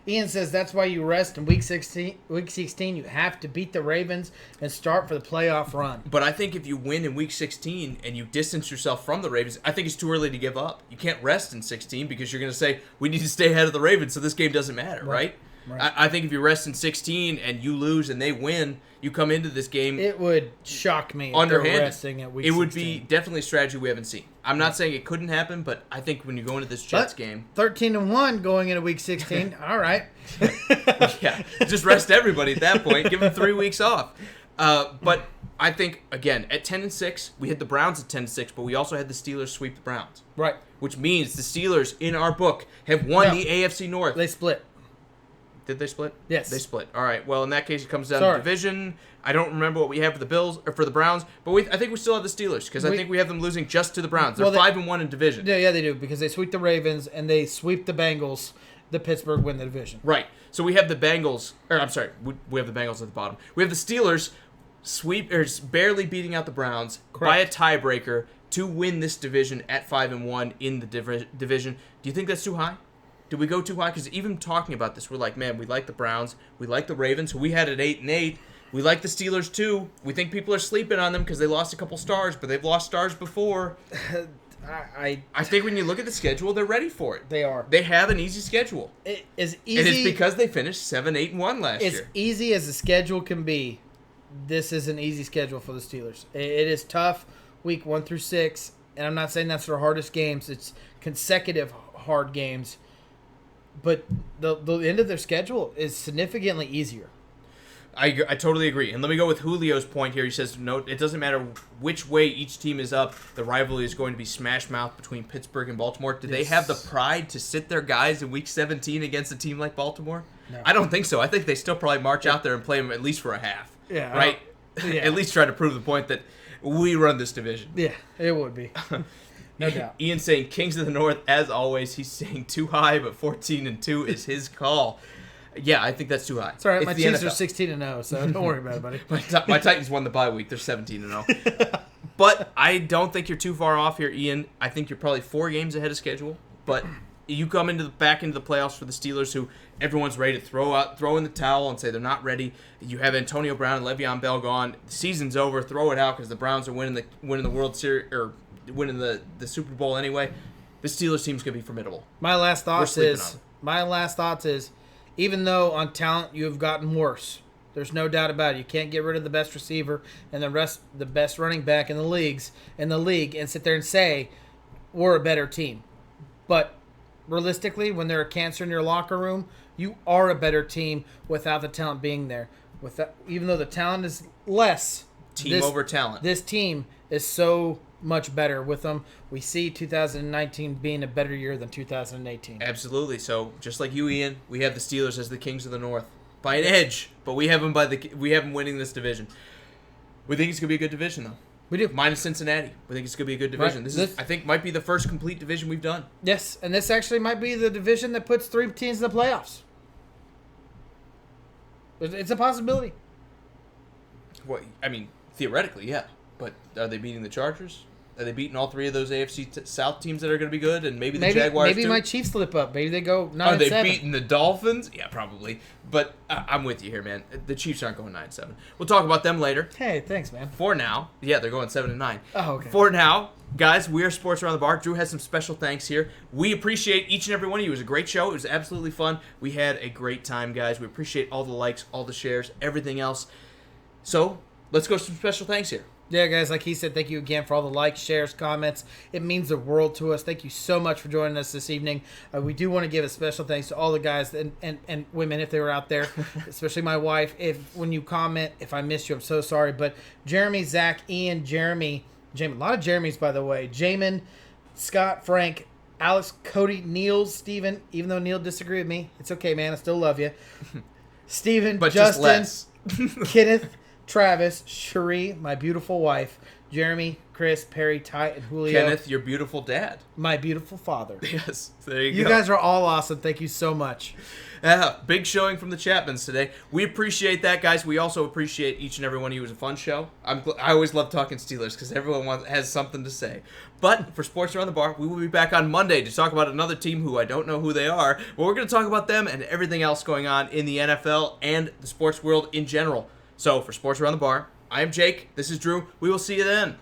Ian says that's why you rest in Week 16. Week 16, you have to beat the Ravens and start for the playoff run. But I think if you win in Week 16 and you distance yourself from the Ravens, I think it's too early to give up. You can't rest in 16 because you're going to say, we need to stay ahead of the Ravens, so this game doesn't matter, right? I think if you rest in 16 and you lose and they win, you come into this game. It would shock me if they're resting at Week 16. It would be definitely a strategy we haven't seen. I'm not saying it couldn't happen, but I think when you go into this Jets game, 13-1 going into Week 16. All right. Yeah, just rest everybody at that point. Give them 3 weeks off. But I think, again, at 10-6, we had the Browns at 10-6, but we also had the Steelers sweep the Browns. Right. Which means the Steelers, in our book, have won the AFC North. They split. Did they split? Yes. They split. All right. Well, in that case, it comes down to division. I don't remember what we have for the Bills or for the Browns, but I think we still have the Steelers because I think we have them losing just to the Browns. They're 5-1 in division. Yeah, they do because they sweep the Ravens and they sweep the Bengals. The Pittsburgh win the division. Right. So we have the Bengals. Or I'm sorry, we have the Bengals at the bottom. We have the Steelers barely beating out the Browns by a tiebreaker to win this division at 5-1 in the division. Do you think that's too high? Did we go too high? Because even talking about this, we're like, man, we like the Browns. We like the Ravens, who we had at 8-8. We like the Steelers, too. We think people are sleeping on them because they lost a couple stars, but they've lost stars before. I think when you look at the schedule, they're ready for it. They are. They have an easy schedule. It is easy. And it's because they finished 7-8-1 last year. As easy as the schedule can be, this is an easy schedule for the Steelers. It is tough, week 1 through 6, and I'm not saying that's their hardest games. It's consecutive hard games. But the end of their schedule is significantly easier. I totally agree. And let me go with Julio's point here. He says, no, it doesn't matter which way each team is up. The rivalry is going to be smash mouth between Pittsburgh and Baltimore. Do they have the pride to sit their guys in Week 17 against a team like Baltimore? No. I don't think so. I think they still probably march out there and play them at least for a half. Yeah. Right? Yeah. At least try to prove the point that we run this division. Yeah, it would be. No doubt. Ian saying Kings of the North, as always. He's saying too high, but 14-2 is his call. Yeah, I think that's too high. It's all right. My Chiefs are 16-0, so don't worry about it, buddy. My Titans won the bye week. They're 17-0. But I don't think you're too far off here, Ian. I think you're probably 4 games ahead of schedule. But you come back into the playoffs for the Steelers, who everyone's ready to throw in the towel and say they're not ready. You have Antonio Brown and Le'Veon Bell gone. The season's over. Throw it out because the Browns are winning the World Series or winning the Super Bowl anyway. The Steelers team's gonna be formidable. My last thoughts is, even though on talent you have gotten worse, there's no doubt about it. You can't get rid of the best receiver and the best running back in the league, and sit there and say we're a better team. But realistically, when they're a cancer in your locker room, you are a better team without the talent being there. Even though the talent is less, over talent. This team is so much better with them. We see 2019 being a better year than 2018. Absolutely. So just like you, Ian, we have the Steelers as the kings of the North by an edge, but we have them winning this division. We think it's gonna be a good division, though. We do. Minus Cincinnati. We think it's going to be a good division. Right. This, I think, might be the first complete division we've done. Yes, and this actually might be the division that puts 3 teams in the playoffs. It's a possibility. Well, I mean, theoretically, yeah. But are they beating the Chargers? Are they beating all 3 of those AFC South teams that are going to be good? And maybe the Jaguars, maybe too? my Chiefs slip up. Maybe they go 9-7. Are they beating the Dolphins? Yeah, probably. But I'm with you here, man. The Chiefs aren't going 9-7. We'll talk about them later. Hey, thanks, man. For now, yeah, they're going 7-9. Oh, okay. For now, guys, we are Sports Around the Bar. Drew has some special thanks here. We appreciate each and every one of you. It was a great show. It was absolutely fun. We had a great time, guys. We appreciate all the likes, all the shares, everything else. So let's go to some special thanks here. Yeah, guys, like he said, thank you again for all the likes, shares, comments. It means the world to us. Thank you so much for joining us this evening. We do want to give a special thanks to all the guys and women if they were out there, especially my wife. When you comment, if I missed you, I'm so sorry. But Jeremy, Zach, Ian, Jeremy, a lot of Jeremys, by the way. Jamin, Scott, Frank, Alex, Cody, Neil, Steven, even though Neil disagreed with me. It's okay, man. I still love you. Steven, but Justin, just Kenneth, Travis, Cherie, my beautiful wife, Jeremy, Chris, Perry, Ty, and Julio. Kenneth, your beautiful dad. My beautiful father. Yes, there you go. You guys are all awesome. Thank you so much. Big showing from the Chapmans today. We appreciate that, guys. We also appreciate each and every one of you. It was a fun show. I always love talking Steelers because everyone has something to say. But for Sports Around the Bar, we will be back on Monday to talk about another team who I don't know who they are. But we're going to talk about them and everything else going on in the NFL and the sports world in general. So, for Sports Around the Bar, I am Jake. This is Drew. We will see you then.